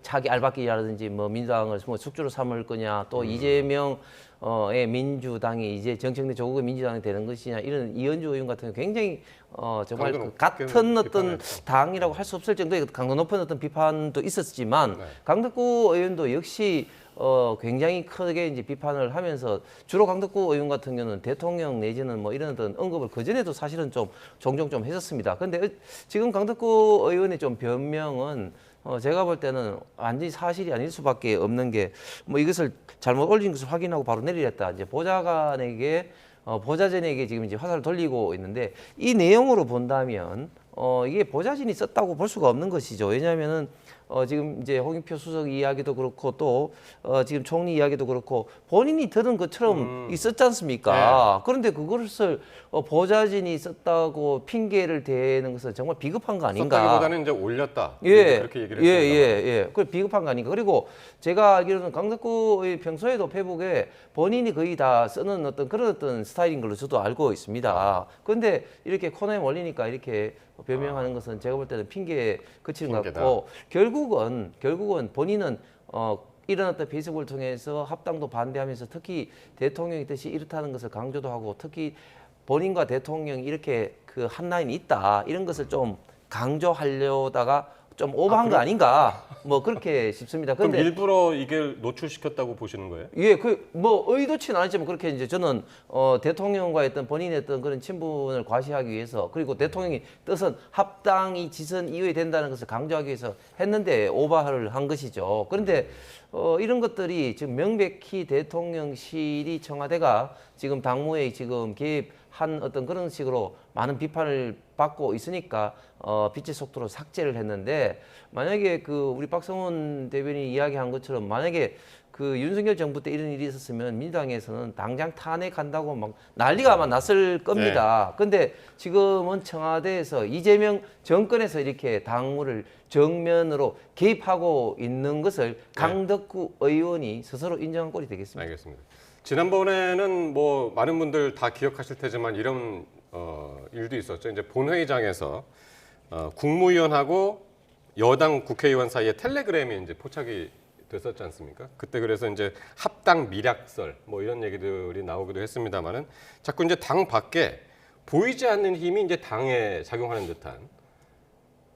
차기 알박기라든지 민주당을 숙주로 삼을 거냐, 또 이재명의 민주당이 이제 정책내 조국의 민주당이 되는 것이냐, 이런 이현주 의원 같은 경우 굉장히 정말 같은 어떤 당이라고 할 수 없을 정도의 강도 높은 어떤 비판도 있었지만 강덕구 의원도 역시 굉장히 크게 이제 비판을 하면서 주로 강덕구 의원 같은 경우는 대통령 내지는 이런 어떤 언급을 그전에도 사실은 좀 종종 좀 했었습니다. 그런데 지금 강덕구 의원의 좀 변명은 제가 볼 때는 완전히 사실이 아닐 수밖에 없는 게 이것을 잘못 올린 것을 확인하고 바로 내리랬다. 이제 보좌진에게 지금 이제 화살을 돌리고 있는데 이 내용으로 본다면 이게 보좌진이 썼다고 볼 수가 없는 것이죠. 왜냐하면은 지금 이제 홍익표 수석 이야기도 그렇고 또 지금 총리 이야기도 그렇고 본인이 들은 것처럼 있었지 않습니까? 네. 그런데 그것을 보좌진이 썼다고 핑계를 대는 것은 정말 비겁한 거 아닌가? 썼다기보다는 이제 올렸다. 예, 그렇게 얘기를 했습니다. 예. 그 비겁한 거 아닌가? 그리고 제가 알기로는 강덕구의 평소에도 페북에 본인이 거의 다 쓰는 어떤 그런 어떤 스타일인 걸로 저도 알고 있습니다. 그런데 이렇게 코너에 몰리니까 이렇게 변명하는 것은 제가 볼 때는 핑계에 그치는 것 같고 결국은 본인은 이런 어떤 페이스북을 통해서 합당도 반대하면서 특히 대통령의 뜻이 이렇다는 것을 강조도 하고 특히 본인과 대통령이 이렇게 그 한 라인이 있다 이런 것을 좀 강조하려다가 좀 오버한 거 아닌가 그렇게 싶습니다. 그럼 일부러 이게 노출시켰다고 보시는 거예요? 예, 의도치는 아니지만 그렇게 이제 저는 대통령과의 어떤 본인의 어떤 그런 친분을 과시하기 위해서 그리고 대통령이 뜻은 합당이 지선 이후에 된다는 것을 강조하기 위해서 했는데 오버를 한 것이죠. 그런데 이런 것들이 지금 명백히 대통령실이 청와대가 지금 당무에 지금 개입한 어떤 그런 식으로 많은 비판을 받고 있으니까 빛의 속도로 삭제를 했는데, 만약에 그 우리 박성훈 대변인이 이야기한 것처럼 만약에 그 윤석열 정부 때 이런 일이 있었으면 민주당에서는 당장 탄핵한다고 막 난리가 아마 났을 겁니다. 근데 지금은 청와대에서 이재명 정권에서 이렇게 당무를 정면으로 개입하고 있는 것을 강덕구 의원이 스스로 인정한 꼴이 되겠습니다. 알겠습니다. 지난번에는 뭐 많은 분들 다 기억하실 테지만 이런 일도 있었죠. 이제 본회의장에서 국무위원하고 여당 국회의원 사이에 텔레그램이 이제 포착이 됐었지 않습니까? 그때 그래서 이제 합당 미략설 뭐 이런 얘기들이 나오기도 했습니다만은 자꾸 이제 당 밖에 보이지 않는 힘이 이제 당에 작용하는 듯한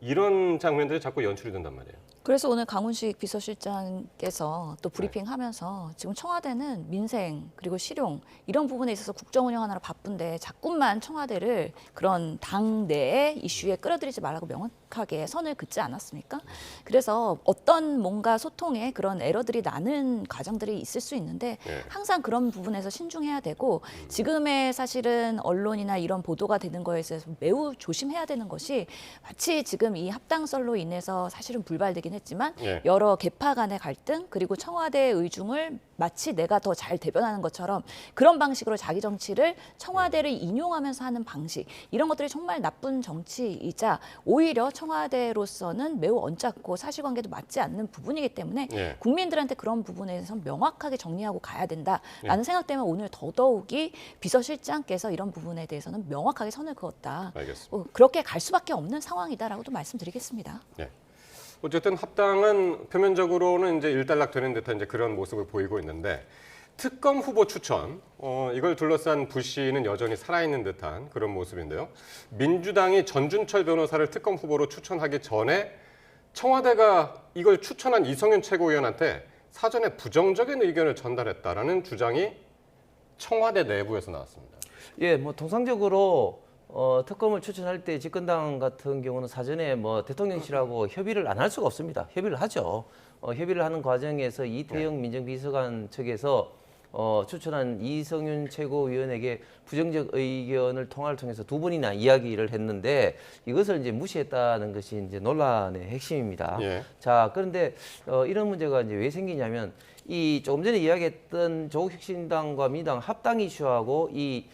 이런 장면들이 자꾸 연출이 된단 말이에요. 그래서 오늘 강훈식 비서실장께서 또 브리핑하면서 지금 청와대는 민생 그리고 실용 이런 부분에 있어서 국정 운영하느라 바쁜데 자꾸만 청와대를 그런 당 내의 이슈에 끌어들이지 말라고 명확하게 선을 긋지 않았습니까? 그래서 어떤 뭔가 소통에 그런 에러들이 나는 과정들이 있을 수 있는데 항상 그런 부분에서 신중해야 되고 지금의 사실은 언론이나 이런 보도가 되는 거에 있어서 매우 조심해야 되는 것이 마치 지금 이 합당설로 인해서 사실은 불발되긴 했지만 여러 계파 간의 갈등 그리고 청와대의 의중을 마치 내가 더 잘 대변하는 것처럼 그런 방식으로 자기 정치를 청와대를 인용하면서 하는 방식 이런 것들이 정말 나쁜 정치이자 오히려 청와대로서는 매우 언짢고 사실관계도 맞지 않는 부분이기 때문에 국민들한테 그런 부분에 대해서 명확하게 정리하고 가야 된다라는 생각 때문에 오늘 더더욱이 비서실장께서 이런 부분에 대해서는 명확하게 선을 그었다. 그렇게 갈 수밖에 없는 상황이다라고도 말씀드리겠습니다. 어쨌든 합당은 표면적으로는 이제 일단락되는 듯한 이제 그런 모습을 보이고 있는데 특검 후보 추천 이걸 둘러싼 불씨는 여전히 살아있는 듯한 그런 모습인데요. 민주당이 전준철 변호사를 특검 후보로 추천하기 전에 청와대가 이걸 추천한 이성윤 최고위원한테 사전에 부정적인 의견을 전달했다라는 주장이 청와대 내부에서 나왔습니다. 예, 뭐 통상적으로 특검을 추천할 때 집권당 같은 경우는 사전에 뭐 대통령실하고 협의를 안 할 수가 없습니다. 협의를 하죠. 협의를 하는 과정에서 이태영 민정비서관 측에서 추천한 이성윤 최고위원에게 부정적 의견을 통화를 통해서 두 번이나 이야기를 했는데 이것을 이제 무시했다는 것이 이제 논란의 핵심입니다. 자, 그런데 이런 문제가 이제 왜 생기냐면 이 조금 전에 이야기했던 조국 혁신당과 민주당 합당 이슈하고 이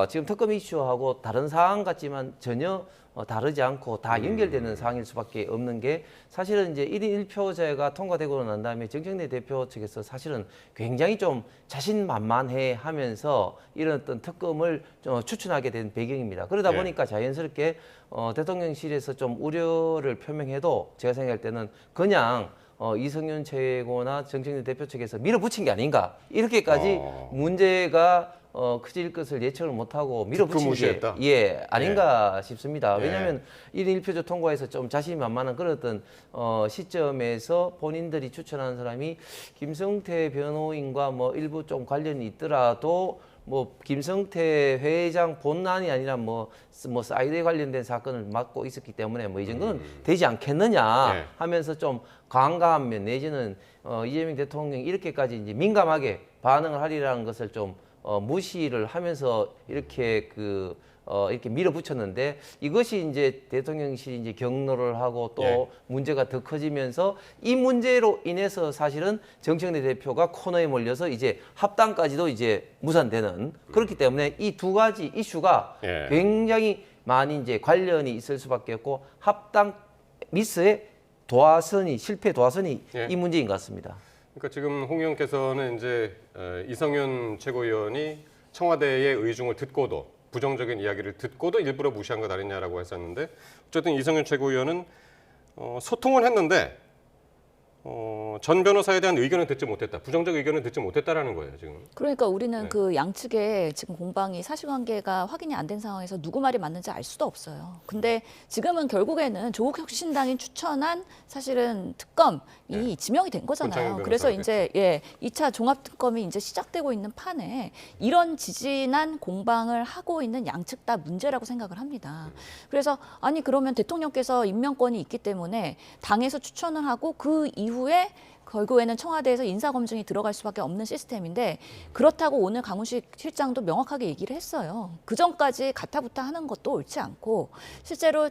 지금 특검 이슈하고 다른 사안 같지만 전혀 다르지 않고 다 연결되는 사항일 수밖에 없는 게 사실은 이제 1인 1표제가 통과되고 난 다음에 정청래 대표 측에서 사실은 굉장히 좀 자신만만해 하면서 이런 어떤 특검을 추천하게 된 배경입니다. 그러다 보니까 자연스럽게 대통령실에서 좀 우려를 표명해도 제가 생각할 때는 그냥 이성윤 최고나 정청래 대표 측에서 밀어붙인 게 아닌가 이렇게까지 문제가 커질 것을 예측을 못하고 밀어붙인 게 아닌가 싶습니다. 왜냐하면 1인 1표제 통과해서 좀 자신만만한 그런 어떤 시점에서 본인들이 추천한 사람이 김성태 변호인과 뭐 일부 좀 관련이 있더라도 뭐 김성태 회장 본안이 아니라 뭐 사이드에 관련된 사건을 맡고 있었기 때문에 뭐 이 정도는 되지 않겠느냐 하면서 좀 강감한 면 내지는 이재명 대통령이 이렇게까지 이제 민감하게 반응을 하리라는 것을 좀 무시를 하면서 이렇게 이렇게 밀어붙였는데 이것이 이제 대통령실이 이제 경로를 하고 또 문제가 더 커지면서 이 문제로 인해서 사실은 정청래 대표가 코너에 몰려서 이제 합당까지도 이제 무산되는 그렇기 때문에 이 두 가지 이슈가 굉장히 많이 이제 관련이 있을 수밖에 없고 합당 미스의 실패 도화선이 이 문제인 것 같습니다. 그러니까 지금 홍 의원께서는 이제 이성윤 최고위원이 청와대의 의중을 듣고도 부정적인 이야기를 듣고도 일부러 무시한 것 아니냐라고 했었는데 어쨌든 이성윤 최고위원은 소통을 했는데 전 변호사에 대한 의견을 듣지 못했다. 부정적 의견을 듣지 못했다라는 거예요, 지금. 그러니까 우리는 그 양측의 지금 공방이 사실관계가 확인이 안 된 상황에서 누구 말이 맞는지 알 수도 없어요. 근데 지금은 결국에는 조국 혁신당이 추천한 사실은 특검이 지명이 된 거잖아요. 그래서 이제 2차 종합특검이 이제 시작되고 있는 판에 이런 지진한 공방을 하고 있는 양측 다 문제라고 생각을 합니다. 그래서 아니 그러면 대통령께서 임명권이 있기 때문에 당에서 추천을 하고 그 이후에 결국에는 청와대에서 인사검증이 들어갈 수밖에 없는 시스템인데 그렇다고 오늘 강훈식 실장도 명확하게 얘기를 했어요. 그전까지 가타부타 하는 것도 옳지 않고 실제로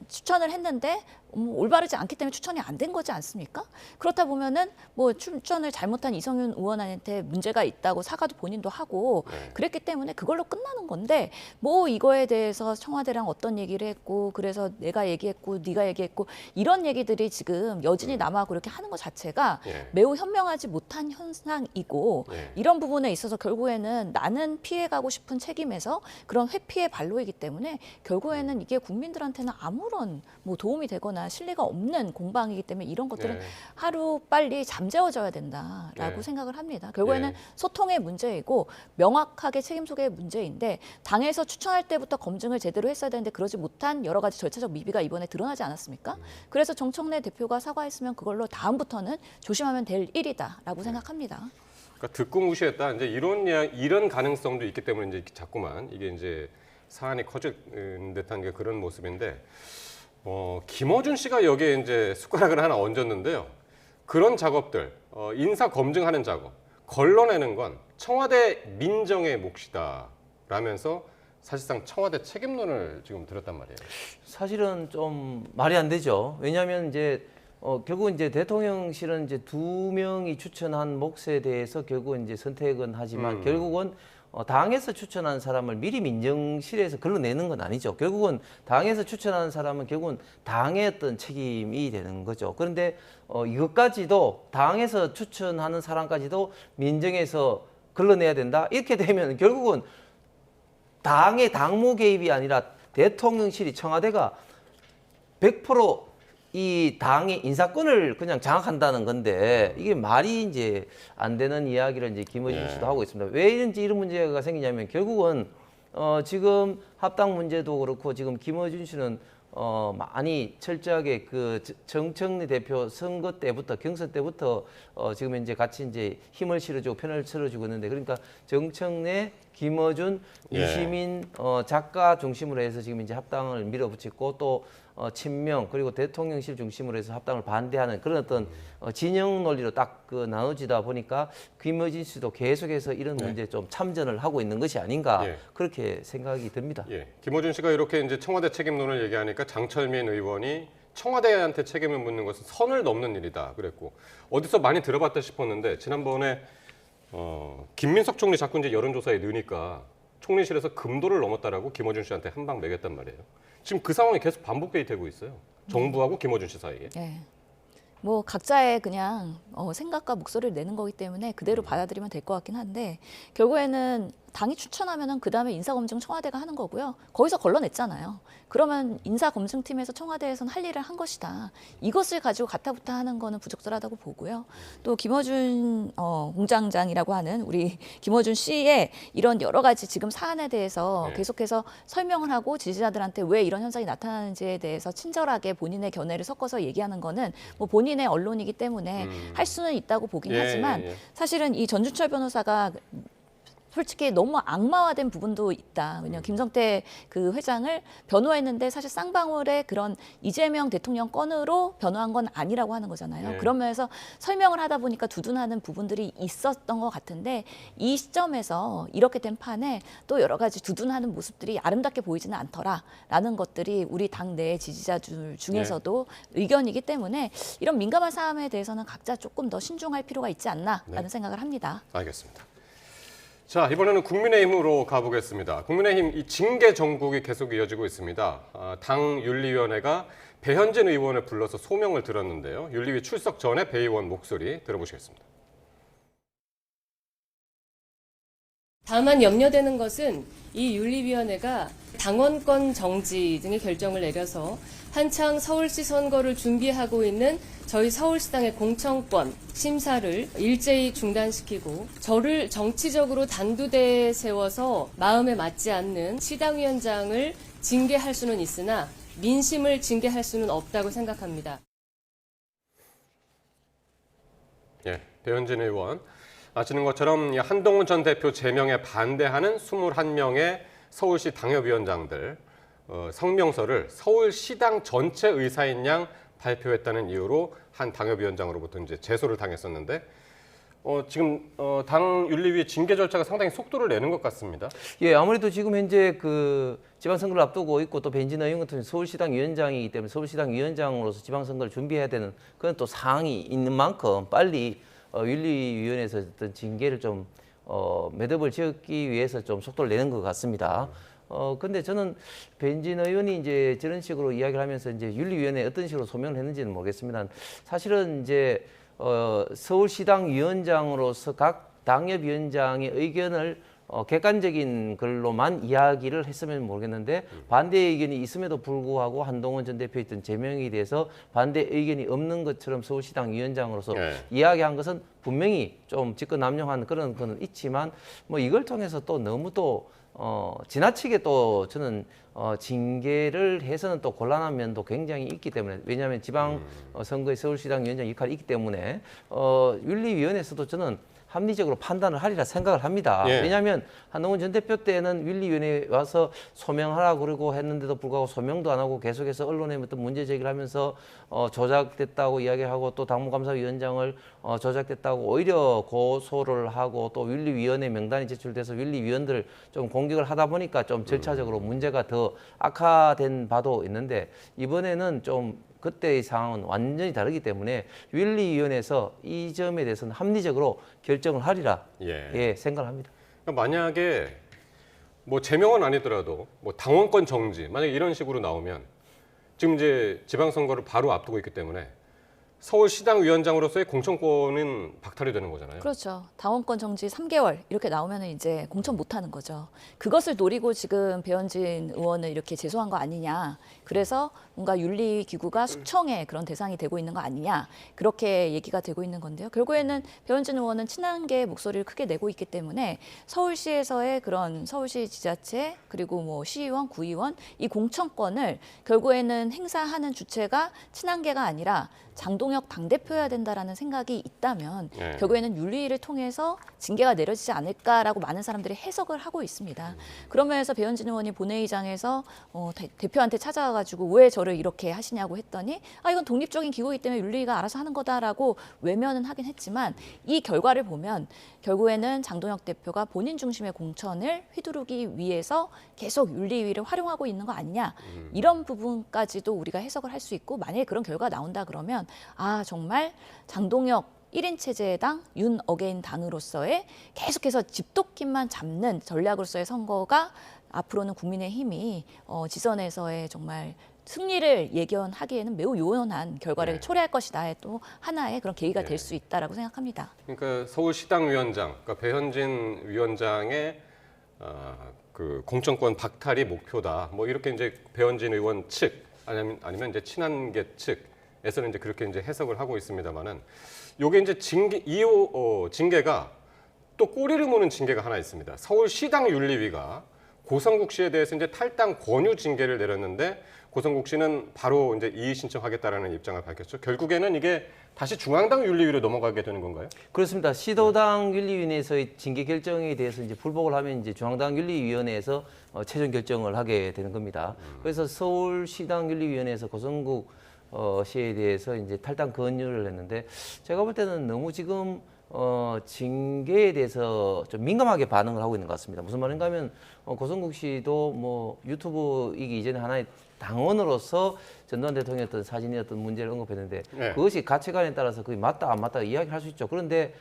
추천을 했는데 올바르지 않기 때문에 추천이 안 된 거지 않습니까? 그렇다 보면은 뭐 추천을 잘못한 이성윤 의원한테 문제가 있다고 사과도 본인도 하고 그랬기 때문에 그걸로 끝나는 건데 뭐 이거에 대해서 청와대랑 어떤 얘기를 했고 그래서 내가 얘기했고 네가 얘기했고 이런 얘기들이 지금 여진이 남아고 이렇게 하는 것 자체가 매우 현명하지 못한 현상이고 이런 부분에 있어서 결국에는 나는 피해가고 싶은 책임에서 그런 회피의 발로이기 때문에 결국에는 이게 국민들한테는 아무런 뭐 도움이 되거나 신뢰가 없는 공방이기 때문에 이런 것들은 하루 빨리 잠재워져야 된다라고 생각을 합니다. 결국에는 소통의 문제이고 명확하게 책임 소개의 문제인데 당에서 추천할 때부터 검증을 제대로 했어야 되는데 그러지 못한 여러 가지 절차적 미비가 이번에 드러나지 않았습니까? 그래서 정청래 대표가 사과했으면 그걸로 다음부터는 조심하면 될 일이다라고 생각합니다. 그러니까 듣고 무시했다. 이제 이런 가능성도 있기 때문에 이제 자꾸만 이게 이제 사안이 커진 듯한 게 그런 모습인데. 김어준 씨가 여기에 이제 숟가락을 하나 얹었는데요. 그런 작업들, 인사 검증하는 작업, 걸러내는 건 청와대 민정의 몫이다라면서 사실상 청와대 책임론을 지금 들었단 말이에요. 사실은 좀 말이 안 되죠. 왜냐하면 이제 결국 이제 대통령실은 이제 2명이 추천한 몫에 대해서 결국 이제 선택은 하지만 결국은 당에서 추천한 사람을 미리 민정실에서 걸러내는 건 아니죠. 결국은 당에서 추천하는 사람은 결국은 당의 어떤 책임이 되는 거죠. 그런데 이것까지도 당에서 추천하는 사람까지도 민정에서 걸러내야 된다. 이렇게 되면 결국은 당의 당무 개입이 아니라 대통령실이 청와대가 100% 이 당의 인사권을 그냥 장악한다는 건데 이게 말이 이제 안 되는 이야기를 이제 김어준 씨도 하고 있습니다. 왜 이런 문제가 생기냐면 결국은 지금 합당 문제도 그렇고 지금 김어준 씨는 많이 철저하게 그 정청래 대표 선거 때부터 경선 때부터 지금 이제 같이 이제 힘을 실어주고 편을 실어주고 있는데 그러니까 정청래, 김어준, 유시민 작가 중심으로 해서 지금 이제 합당을 밀어붙이고 또 친명 그리고 대통령실 중심으로 해서 합당을 반대하는 그런 어떤 진영 논리로 딱 그 나눠지다 보니까 김어준 씨도 계속해서 이런 문제에 좀 참전을 하고 있는 것이 아닌가 그렇게 생각이 듭니다. 김어준 씨가 이렇게 이제 청와대 책임론을 얘기하니까 장철민 의원이 청와대한테 책임을 묻는 것은 선을 넘는 일이다 그랬고 어디서 많이 들어봤다 싶었는데 지난번에 김민석 총리 자꾸 이제 여론조사에 넣으니까 총리실에서 금도를 넘었다라고 김어준 씨한테 한 방 매겼단 말이에요. 지금 그 상황이 계속 반복이 되고 있어요. 정부하고 김어준 씨 사이에. 뭐 각자의 그냥 생각과 목소리를 내는 거기 때문에 그대로 받아들이면 될 것 같긴 한데 결국에는 당이 추천하면은 그 다음에 인사검증 청와대가 하는 거고요. 거기서 걸러냈잖아요. 그러면 인사검증팀에서 청와대에서는 할 일을 한 것이다. 이것을 가지고 가타부타 하는 거는 부적절하다고 보고요. 또 김어준 공장장이라고 하는 우리 김어준 씨의 이런 여러 가지 지금 사안에 대해서 계속해서 설명을 하고 지지자들한테 왜 이런 현상이 나타나는지에 대해서 친절하게 본인의 견해를 섞어서 얘기하는 거는 뭐 본인의 언론이기 때문에 할 수는 있다고 보긴 하지만 사실은 이 전주철 변호사가 솔직히 너무 악마화된 부분도 있다. 왜냐하면 김성태 그 회장을 변호했는데 사실 쌍방울의 그런 이재명 대통령 건으로 변호한 건 아니라고 하는 거잖아요. 그런 면에서 설명을 하다 보니까 두둔하는 부분들이 있었던 것 같은데 이 시점에서 이렇게 된 판에 또 여러 가지 두둔하는 모습들이 아름답게 보이지는 않더라라는 것들이 우리 당내 지지자들 중에서도 의견이기 때문에 이런 민감한 사안에 대해서는 각자 조금 더 신중할 필요가 있지 않나라는 생각을 합니다. 알겠습니다. 자, 이번에는 국민의힘으로 가보겠습니다. 국민의힘 이 징계 정국이 계속 이어지고 있습니다. 당 윤리위원회가 배현진 의원을 불러서 소명을 들었는데요. 윤리위 출석 전에 배 의원 목소리 들어보시겠습니다. 다만 염려되는 것은 이 윤리위원회가 당원권 정지 등의 결정을 내려서 한창 서울시 선거를 준비하고 있는 저희 서울시당의 공천권 심사를 일제히 중단시키고 저를 정치적으로 단두대에 세워서 마음에 맞지 않는 시당위원장을 징계할 수는 있으나 민심을 징계할 수는 없다고 생각합니다. 배현진 의원. 아시는 것처럼 한동훈 전 대표 제명에 반대하는 21명의 서울시 당협위원장들 성명서를 서울시당 전체 의사인 양 발표했다는 이유로 한 당협위원장으로부터 이제 제소를 당했었는데 지금 당 윤리위 징계 절차가 상당히 속도를 내는 것 같습니다. 예, 아무래도 지금 현재 그 지방선거를 앞두고 있고 또 벤진 의원 같은 서울시당 위원장이기 때문에 서울시당 위원장으로서 지방선거를 준비해야 되는 그런 또 사항이 있는 만큼 빨리 윤리위원회에서 어떤 징계를 좀 매듭을 지었기 위해서 좀 속도를 내는 것 같습니다. 근데 저는 벤진 의원이 이제 저런 식으로 이야기를 하면서 이제 윤리위원회에 어떤 식으로 소명을 했는지는 모르겠습니다. 사실은 이제 서울시당 위원장으로서 각 당협위원장의 의견을 객관적인 걸로만 이야기를 했으면 모르겠는데 반대 의견이 있음에도 불구하고 한동훈 전 대표의 있던 제명에 대해서 반대 의견이 없는 것처럼 서울시당 위원장으로서 이야기한 것은 분명히 좀 직권남용한 그런 거는 있지만 뭐 이걸 통해서 또 너무 또 지나치게 또 저는 징계를 해서는 또 곤란한 면도 굉장히 있기 때문에 왜냐하면 지방 선거의 서울시당 위원장 역할이 있기 때문에 윤리위원회에서도 저는 합리적으로 판단을 하리라 생각을 합니다. 예. 왜냐하면 한동훈 전 대표 때는 윤리위원회에 와서 소명하라고 그러고 했는데도 불구하고 소명도 안 하고 계속해서 언론에 어떤 문제 제기를 하면서 조작됐다고 이야기하고 또 당무감사위원장을 조작됐다고 오히려 고소를 하고 또 윤리위원회 명단이 제출돼서 윤리위원들을 좀 공격을 하다 보니까 좀 절차적으로 문제가 더 악화된 바도 있는데 이번에는 좀 그때의 상황은 완전히 다르기 때문에 윤리위원회에서 이 점에 대해서는 합리적으로 결정을 하리라 생각을 합니다. 그러니까 만약에 뭐 제명은 아니더라도 뭐 당원권 정지 만약 이런 식으로 나오면 지금 이제 지방선거를 바로 앞두고 있기 때문에 서울시당 위원장으로서의 공천권은 박탈이 되는 거잖아요. 그렇죠. 당원권 정지 3개월 이렇게 나오면 이제 공천 못하는 거죠. 그것을 노리고 지금 배현진 의원을 이렇게 제소한 거 아니냐. 그래서 뭔가 윤리기구가 숙청의 그런 대상이 되고 있는 거 아니냐. 그렇게 얘기가 되고 있는 건데요. 결국에는 배현진 의원은 친한계의 목소리를 크게 내고 있기 때문에 서울시에서의 그런 서울시 지자체 그리고 뭐 시의원, 구의원 이 공천권을 결국에는 행사하는 주체가 친한계가 아니라 장동혁 당대표여야 된다라는 생각이 있다면 결국에는 윤리위를 통해서 징계가 내려지지 않을까라고 많은 사람들이 해석을 하고 있습니다. 그런 면에서 배현진 의원이 본회의장에서 대표한테 찾아와가지고 왜 저를 이렇게 하시냐고 했더니 이건 독립적인 기구이기 때문에 윤리위가 알아서 하는 거다라고 외면은 하긴 했지만 이 결과를 보면 결국에는 장동혁 대표가 본인 중심의 공천을 휘두르기 위해서 계속 윤리위를 활용하고 있는 거 아니냐 이런 부분까지도 우리가 해석을 할 수 있고 만약에 그런 결과가 나온다 그러면 정말 장동혁 1인 체제당 윤 어게인 당으로서의 계속해서 집도끼만 잡는 전략으로서의 선거가 앞으로는 국민의힘이 지선에서의 정말 승리를 예견하기에는 매우 요원한 결과를 초래할 것이다의 또 하나의 그런 계기가 될 수 있다라고 생각합니다. 그러니까 서울시당 위원장, 그러니까 배현진 위원장의 그 공천권 박탈이 목표다. 뭐 이렇게 이제 배현진 의원 측 아니면 이제 친한계 측에서는 이제 그렇게 이제 해석을 하고 있습니다만은 요게 이제 징계가 또 꼬리를 무는 징계가 하나 있습니다. 서울시당 윤리위가 고성국 씨에 대해서 이제 탈당 권유 징계를 내렸는데 고성국 씨는 바로 이제 이의 신청하겠다라는 입장을 밝혔죠. 결국에는 이게 다시 중앙당 윤리위로 넘어가게 되는 건가요? 그렇습니다. 시도당 윤리위원회에서의 징계 결정에 대해서 이제 불복을 하면 이제 중앙당 윤리위원회에서 최종 결정을 하게 되는 겁니다. 그래서 서울시당 윤리위원회에서 고성국 씨에 대해서 이제 탈당 권유를 했는데 제가 볼 때는 너무 지금 징계에 대해서 좀 민감하게 반응을 하고 있는 것 같습니다. 무슨 말인가 하면 고성국 씨도 뭐 유튜브이기 이전에 하나의 당원으로서 전두환 대통령의 어떤 사진의 어떤 문제를 언급했는데 그것이 가치관에 따라서 그게 맞다 안 맞다 이야기할 수 있죠. 그런데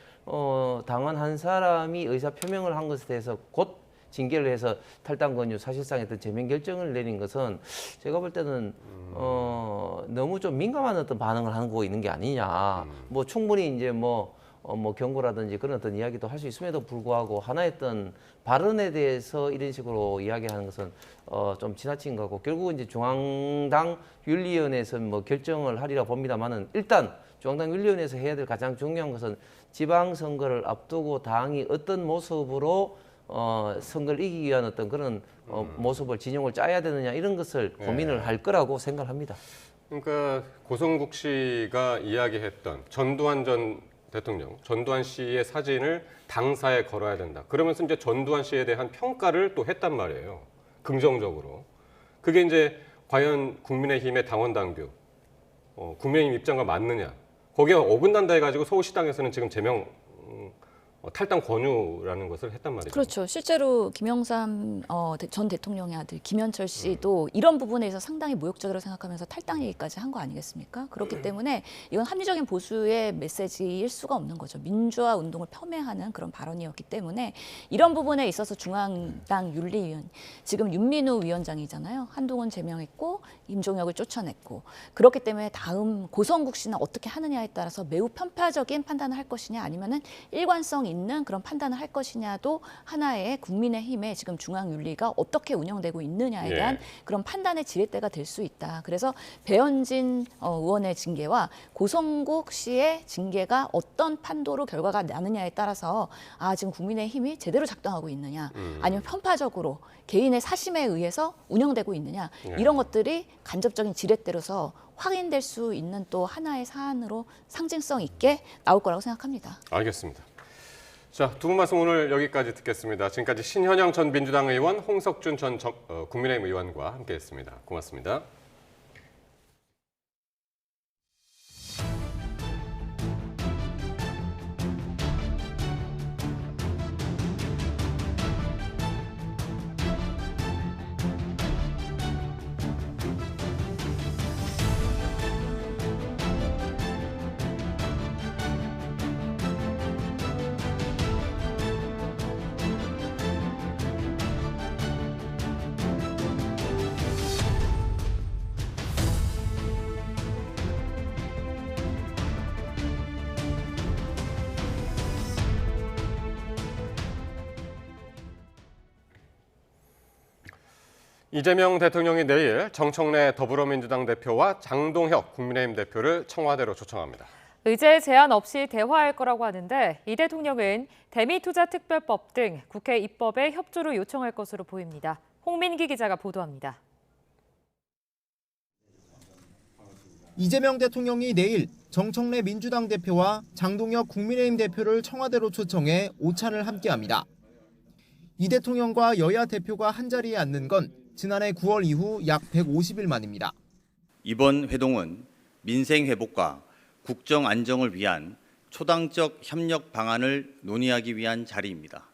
당원 한 사람이 의사 표명을 한 것에 대해서 곧 징계를 해서 탈당 권유 사실상 어떤 제명 결정을 내린 것은 제가 볼 때는 너무 좀 민감한 어떤 반응을 하고 있는 게 아니냐. 뭐 충분히 이제 뭐 경고라든지 그런 어떤 이야기도 할 수 있음에도 불구하고 하나의 어떤 발언에 대해서 이런 식으로 이야기하는 것은 좀 지나친 거고 결국은 이제 중앙당 윤리위원회에서 뭐 결정을 하리라 봅니다만은 일단 중앙당 윤리위원회에서 해야 될 가장 중요한 것은 지방선거를 앞두고 당이 어떤 모습으로 선거를 이기기 위한 어떤 그런 모습을 진영을 짜야 되느냐 이런 것을 고민을 할 거라고 생각합니다. 그러니까 고성국 씨가 이야기했던 전두환 전 대통령, 전두환 씨의 사진을 당사에 걸어야 된다. 그러면서 이제 전두환 씨에 대한 평가를 또 했단 말이에요. 긍정적으로. 그게 이제 과연 국민의힘의 당원 당규, 국민의힘 입장과 맞느냐. 거기에 어긋난다 해가지고 서울시당에서는 지금 제명 탈당 권유라는 것을 했단 말이죠. 그렇죠. 실제로 김영삼 전 대통령의 아들 김현철 씨도 이런 부분에 있어서 상당히 모욕적으로 생각하면서 탈당 얘기까지 한 거 아니겠습니까? 그렇기 때문에 이건 합리적인 보수의 메시지일 수가 없는 거죠. 민주화 운동을 폄훼하는 그런 발언이었기 때문에 이런 부분에 있어서 중앙당 윤리위원, 지금 윤민우 위원장이잖아요. 한동훈 제명했고 임종혁을 쫓아냈고, 그렇기 때문에 다음 고성국 씨는 어떻게 하느냐에 따라서 매우 편파적인 판단을 할 것이냐 아니면은 일관성 있는 그런 판단을 할 것이냐도 하나의 국민의힘의 지금 중앙윤리가 어떻게 운영되고 있느냐에 대한 그런 판단의 지렛대가 될 수 있다. 그래서 배현진 의원의 징계와 고성국 씨의 징계가 어떤 판도로 결과가 나느냐에 따라서 지금 국민의힘이 제대로 작동하고 있느냐 아니면 편파적으로 개인의 사심에 의해서 운영되고 있느냐 이런 것들이 간접적인 지렛대로서 확인될 수 있는 또 하나의 사안으로 상징성 있게 나올 거라고 생각합니다. 알겠습니다. 자, 두 분 말씀 오늘 여기까지 듣겠습니다. 지금까지 신현영 전 민주당 의원, 홍석준 전 국민의힘 의원과 함께했습니다. 고맙습니다. 이재명 대통령이 내일 정청래 더불어민주당 대표와 장동혁 국민의힘 대표를 청와대로 초청합니다. 의제 제한 없이 대화할 거라고 하는데 이 대통령은 대미투자특별법 등 국회 입법에 협조를 요청할 것으로 보입니다. 홍민기 기자가 보도합니다. 이재명 대통령이 내일 정청래 민주당 대표와 장동혁 국민의힘 대표를 청와대로 초청해 오찬을 함께합니다. 이 대통령과 여야 대표가 한자리에 앉는 건 지난해 9월 이후 약 150일 만입니다. 이번 회동은 민생 회복과 국정 안정을 위한 초당적 협력 방안을 논의하기 위한 자리입니다.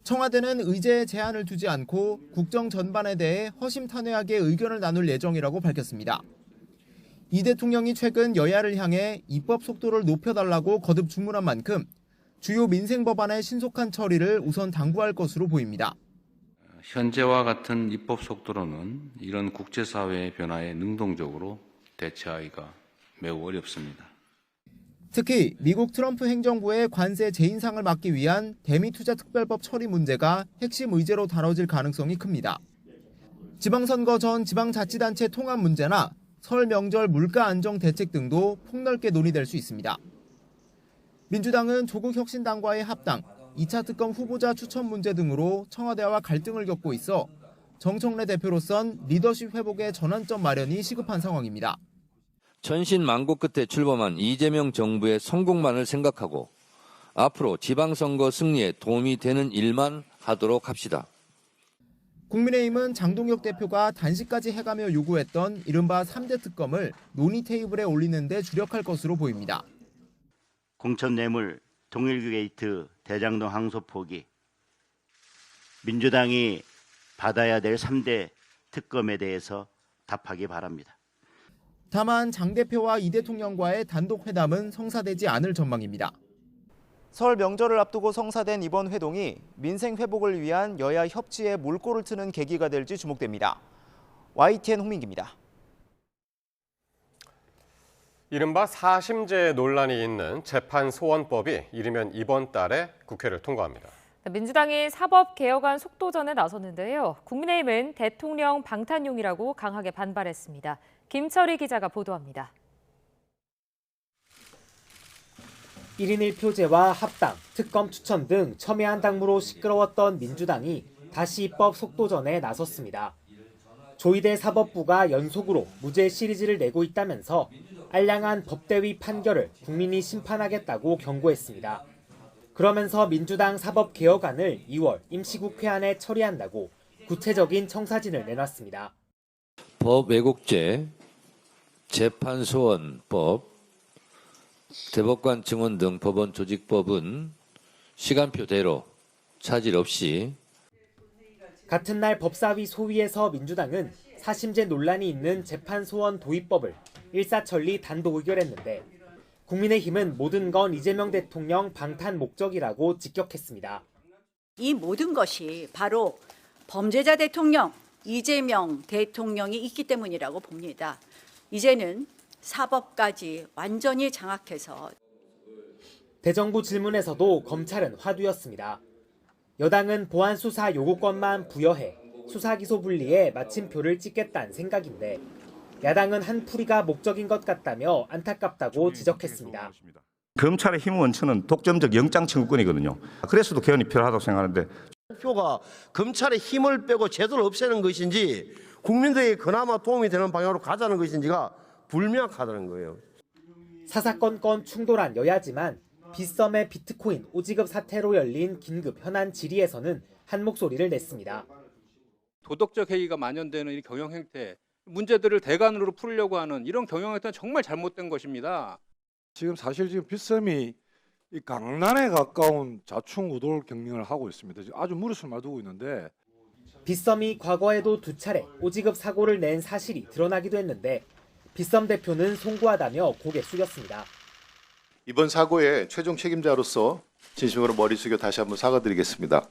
청와대는 의제에 제한을 두지 않고 국정 전반에 대해 허심탄회하게 의견을 나눌 예정이라고 밝혔습니다. 이 대통령이 최근 여야를 향해 입법 속도를 높여달라고 거듭 주문한 만큼 주요 민생 법안의 신속한 처리를 우선 당부할 것으로 보입니다. 현재와 같은 입법 속도로는 이런 국제사회의 변화에 능동적으로 대처하기가 매우 어렵습니다. 특히 미국 트럼프 행정부의 관세 재인상을 막기 위한 대미투자특별법 처리 문제가 핵심 의제로 다뤄질 가능성이 큽니다. 지방선거 전 지방자치단체 통합 문제나 설 명절 물가 안정 대책 등도 폭넓게 논의될 수 있습니다. 민주당은 조국혁신당과의 합당, 2차 특검 후보자 추천 문제 등으로 청와대와 갈등을 겪고 있어 정청래 대표로선 리더십 회복의 전환점 마련이 시급한 상황입니다. 천신만고 끝에 출범한 이재명 정부의 성공만을 생각하고 앞으로 지방선거 승리에 도움이 되는 일만 하도록 합시다. 국민의힘은 장동혁 대표가 단식까지 해가며 요구했던 이른바 3대 특검을 논의 테이블에 올리는 데 주력할 것으로 보입니다. 공천뇌물, 동일교 게이트, 대장동 항소 포기, 민주당이 받아야 될 3대 특검에 대해서 답하기 바랍니다. 다만 장 대표와 이 대통령과의 단독 회담은 성사되지 않을 전망입니다. 설 명절을 앞두고 성사된 이번 회동이 민생 회복을 위한 여야 협치에 물꼬를 트는 계기가 될지 주목됩니다. YTN 홍민기입니다. 이른바 사심제 논란이 있는 재판소원법이 이르면 이번 달에 국회를 통과합니다. 민주당이 사법개혁안 속도전에 나섰는데요. 국민의힘은 대통령 방탄용이라고 강하게 반발했습니다. 김철희 기자가 보도합니다. 1인 1표제와 합당, 특검 추천 등 첨예한 당무로 시끄러웠던 민주당이 다시 입법 속도전에 나섰습니다. 조희대 사법부가 연속으로 무죄 시리즈를 내고 있다면서 알량한 법대위 판결을 국민이 심판하겠다고 경고했습니다. 그러면서 민주당 사법개혁안을 2월 임시국회안에 처리한다고 구체적인 청사진을 내놨습니다. 법 왜곡죄, 재판소원법, 대법관 증언 등 법원 조직법은 시간표대로 차질 없이. 같은 날 법사위 소위에서 민주당은 사심제 논란이 있는 재판소원 도입법을 일사천리 단독 의결했는데 국민의힘은 모든 건 이재명 대통령 방탄 목적이라고 직격했습니다. 이 모든 것이 바로 범죄자 대통령 이재명 대통령이 있기 때문이라고 봅니다. 이제는 사법까지 완전히 장악해서. 대정부 질문에서도 검찰은 화두였습니다. 여당은 보안 수사 요구권만 부여해 수사 기소 분리에 마침표를 찍겠다는 생각인데 야당은 한풀이가 목적인 것 같다며 안타깝다고 지적했습니다. 검찰의 힘 원천은 독점적 영장 청구권이거든요. 그래서도 개헌이 필요하다고 생각하는데 목표가 검찰의 힘을 빼고 제도를 없애는 것인지 국민들에게 그나마 도움이 되는 방향으로 가자는 것인지가 불명확하다는 거예요. 사사건건 충돌한 여야지만 빗썸의 비트코인 오지급 사태로 열린 긴급 현안 질의에서는 한 목소리를 냈습니다. 도덕적 해이가 만연되는 이 경영 행태, 문제들을 대관으로 풀려고 하는 이런 경영 행태는 정말 잘못된 것입니다. 지금 사실 빗썸이 이 강난에 가까운 좌충우돌 경영을 하고 있습니다. 지금 아주 무리수를 맞두고 있는데 빗썸이 과거에도 2차례 오지급 사고를 낸 사실이 드러나기도 했는데 빗썸 대표는 송구하다며 고개 숙였습니다. 이번 사고의 최종 책임자로서 진심으로 머리 숙여 다시 한번 사과드리겠습니다.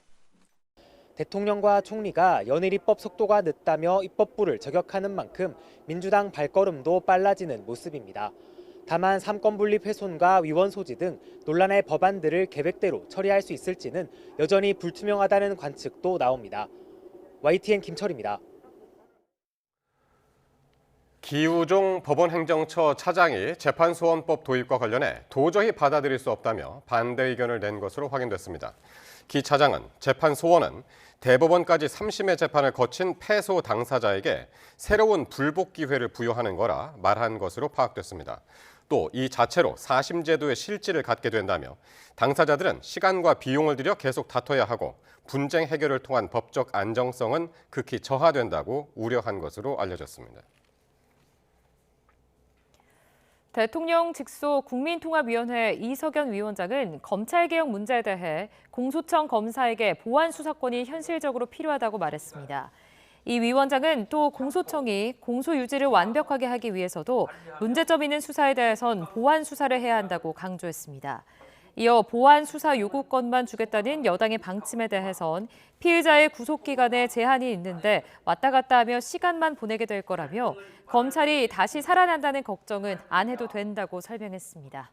대통령과 총리가 연일 입법 속도가 늦다며 입법부를 저격하는 만큼 민주당 발걸음도 빨라지는 모습입니다. 다만 삼권 분립 훼손과 위원 소지 등 논란의 법안들을 계획대로 처리할 수 있을지는 여전히 불투명하다는 관측도 나옵니다. YTN 김철입니다. 기우종 법원행정처 차장이 재판소원법 도입과 관련해 도저히 받아들일 수 없다며 반대 의견을 낸 것으로 확인됐습니다. 기 차장은 재판소원은 대법원까지 3심의 재판을 거친 패소 당사자에게 새로운 불복 기회를 부여하는 거라 말한 것으로 파악됐습니다. 또 이 자체로 4심 제도의 실질을 갖게 된다며 당사자들은 시간과 비용을 들여 계속 다퉈야 하고 분쟁 해결을 통한 법적 안정성은 극히 저하된다고 우려한 것으로 알려졌습니다. 대통령 직속 국민통합위원회 이석연 위원장은 검찰개혁 문제에 대해 공소청 검사에게 보안 수사권이 현실적으로 필요하다고 말했습니다. 이 위원장은 또 공소청이 공소 유지를 완벽하게 하기 위해서도 문제점 있는 수사에 대해선 보안 수사를 해야 한다고 강조했습니다. 이어 보안 수사 요구권만 주겠다는 여당의 방침에 대해선 피의자의 구속기간에 제한이 있는데 왔다 갔다 하며 시간만 보내게 될 거라며 검찰이 다시 살아난다는 걱정은 안 해도 된다고 설명했습니다.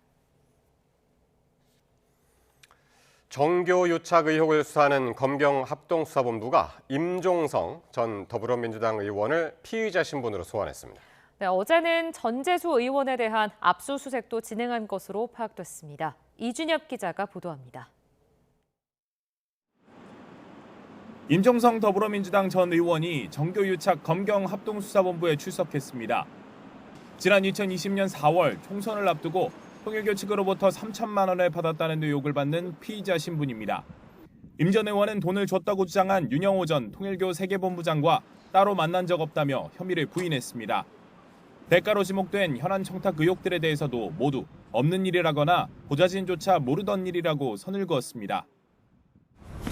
정교유착 의혹을 수사하는 검경합동수사본부가 임종성 전 더불어민주당 의원을 피의자 신분으로 소환했습니다. 네, 어제는 전재수 의원에 대한 압수수색도 진행한 것으로 파악됐습니다. 이준엽 기자가 보도합니다. 임종성 더불어민주당 전 의원이 정교유착 검경합동수사본부에 출석했습니다. 지난 2020년 4월 총선을 앞두고 통일교 측으로부터 3천만 원을 받았다는 의혹을 받는 피의자 신분입니다. 임 전 의원은 돈을 줬다고 주장한 윤영호 전 통일교 세계본부장과 따로 만난 적 없다며 혐의를 부인했습니다. 대가로 지목된 현안 청탁 의혹들에 대해서도 모두 없는 일이라거나 보좌진조차 모르던 일이라고 선을 그었습니다.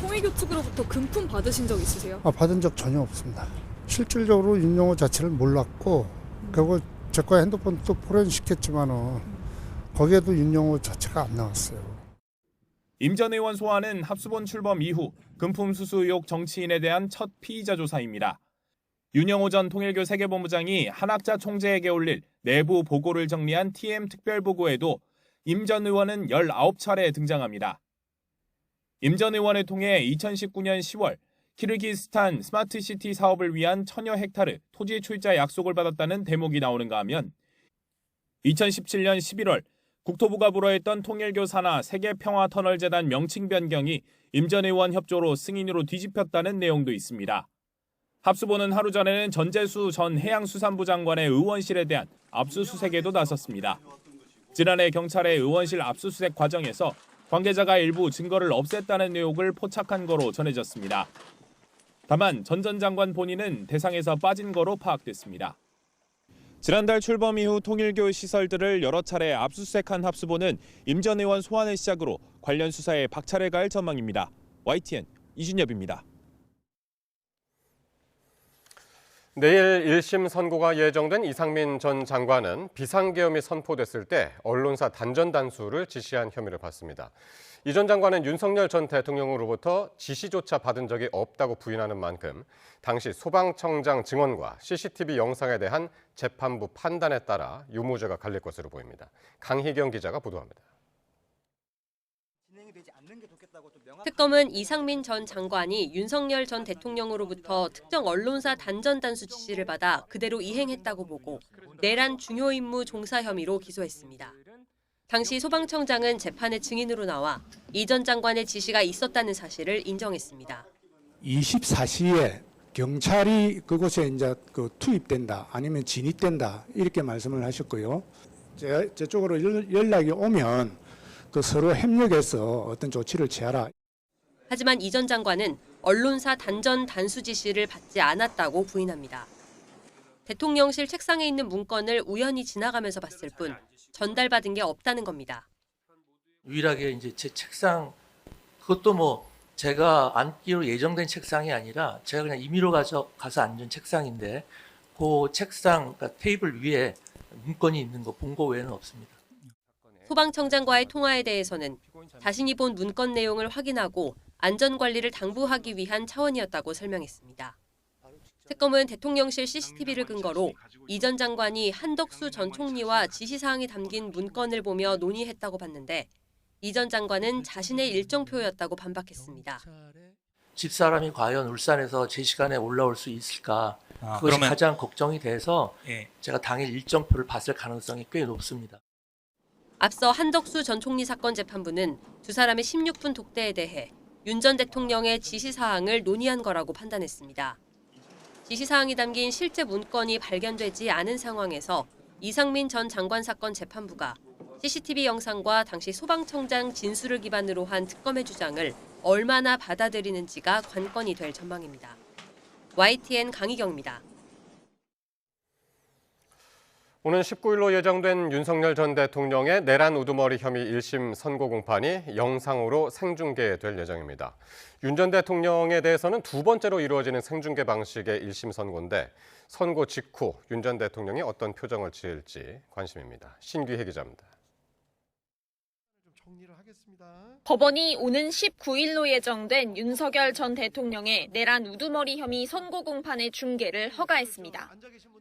통일교 측으로부터 금품 받으신 적 있으세요? 받은 적 전혀 없습니다. 실질적으로 윤영호 자체를 몰랐고 그리고 제 거 핸드폰도 포렌식했지만은 거기에도 윤영호 자체가 안 나왔어요. 임 전 의원 소환은 합수본 출범 이후 금품 수수 의혹 정치인에 대한 첫 피의자 조사입니다. 윤영호 전 통일교 세계본부장이 한학자 총재에게 올릴 내부 보고를 정리한 TM 특별보고에도 임 전 의원은 19차례 등장합니다. 임 전 의원을 통해 2019년 10월 키르기스탄 스마트시티 사업을 위한 1000여 헥타르 토지 출자 약속을 받았다는 대목이 나오는가 하면 2017년 11월 국토부가 불허했던 통일교 산하 세계평화터널재단 명칭 변경이 임 전 의원 협조로 승인으로 뒤집혔다는 내용도 있습니다. 합수본은 하루 전에는 전재수 전 해양수산부 장관의 의원실에 대한 압수수색에도 나섰습니다. 지난해 경찰의 의원실 압수수색 과정에서 관계자가 일부 증거를 없앴다는 의혹을 포착한 거로 전해졌습니다. 다만 전 전 장관 본인은 대상에서 빠진 거로 파악됐습니다. 지난달 출범 이후 통일교 시설들을 여러 차례 압수수색한 합수본은 임 전 의원 소환을 시작으로 관련 수사에 박차를 가할 전망입니다. YTN 이준엽입니다. 내일 1심 선고가 예정된 이상민 전 장관은 비상계엄이 선포됐을 때 언론사 단전 단수를 지시한 혐의를 받습니다. 이 전 장관은 윤석열 전 대통령으로부터 지시조차 받은 적이 없다고 부인하는 만큼 당시 소방청장 증언과 CCTV 영상에 대한 재판부 판단에 따라 유무죄가 갈릴 것으로 보입니다. 강희경 기자가 보도합니다. 특검은 이상민 전 장관이 윤석열 전 대통령으로부터 특정 언론사 단전 단수 지시를 받아 그대로 이행했다고 보고 내란 중요 임무 종사 혐의로 기소했습니다. 당시 소방청장은 재판의 증인으로 나와 이 전 장관의 지시가 있었다는 사실을 인정했습니다. 24시에 경찰이 그곳에 이제 투입된다, 아니면 진입된다 이렇게 말씀을 하셨고요. 제 쪽으로 연락이 오면 서로 협력해서 어떤 조치를 취하라. 하지만 이 전 장관은 언론사 단전 단수 지시를 받지 않았다고 부인합니다. 대통령실 책상에 있는 문건을 우연히 지나가면서 봤을 뿐 전달받은 게 없다는 겁니다. 유일하게 이제 제 책상, 그것도 제가 앉기로 예정된 책상이 아니라 제가 그냥 임의로 가서 앉은 책상인데 그 책상, 그러니까 테이블 위에 문건이 있는 거 본 거 외에는 없습니다. 소방청장과의 통화에 대해서는 자신이 본 문건 내용을 확인하고 안전관리를 당부하기 위한 차원이었다고 설명했습니다. 특검은 대통령실 CCTV를 근거로 이 전 장관이 한덕수 전 총리와 지시사항이 담긴 문건을 보며 논의했다고 봤는데 이 전 장관은 자신의 일정표였다고 반박했습니다. 집사람이 과연 울산에서 제 시간에 올라올 수 있을까? 그것이 가장 걱정이 돼서 제가 당일 일정표를 봤을 가능성이 꽤 높습니다. 앞서 한덕수 전 총리 사건 재판부는 두 사람의 16분 독대에 대해 윤 전 대통령의 지시사항을 논의한 거라고 판단했습니다. 지시사항이 담긴 실제 문건이 발견되지 않은 상황에서 이상민 전 장관 사건 재판부가 CCTV 영상과 당시 소방청장 진술을 기반으로 한 특검의 주장을 얼마나 받아들이는지가 관건이 될 전망입니다. YTN 강희경입니다. 오는 19일로 예정된 윤석열 전 대통령의 내란 우두머리 혐의 1심 선고 공판이 영상으로 생중계될 예정입니다. 윤 전 대통령에 대해서는 두 번째로 이루어지는 생중계 방식의 1심 선고인데 선고 직후 윤 전 대통령이 어떤 표정을 지을지 관심입니다. 신귀혜 기자입니다. 법원이 오는 19일로 예정된 윤석열 전 대통령의 내란 우두머리 혐의 선고 공판의 중계를 허가했습니다.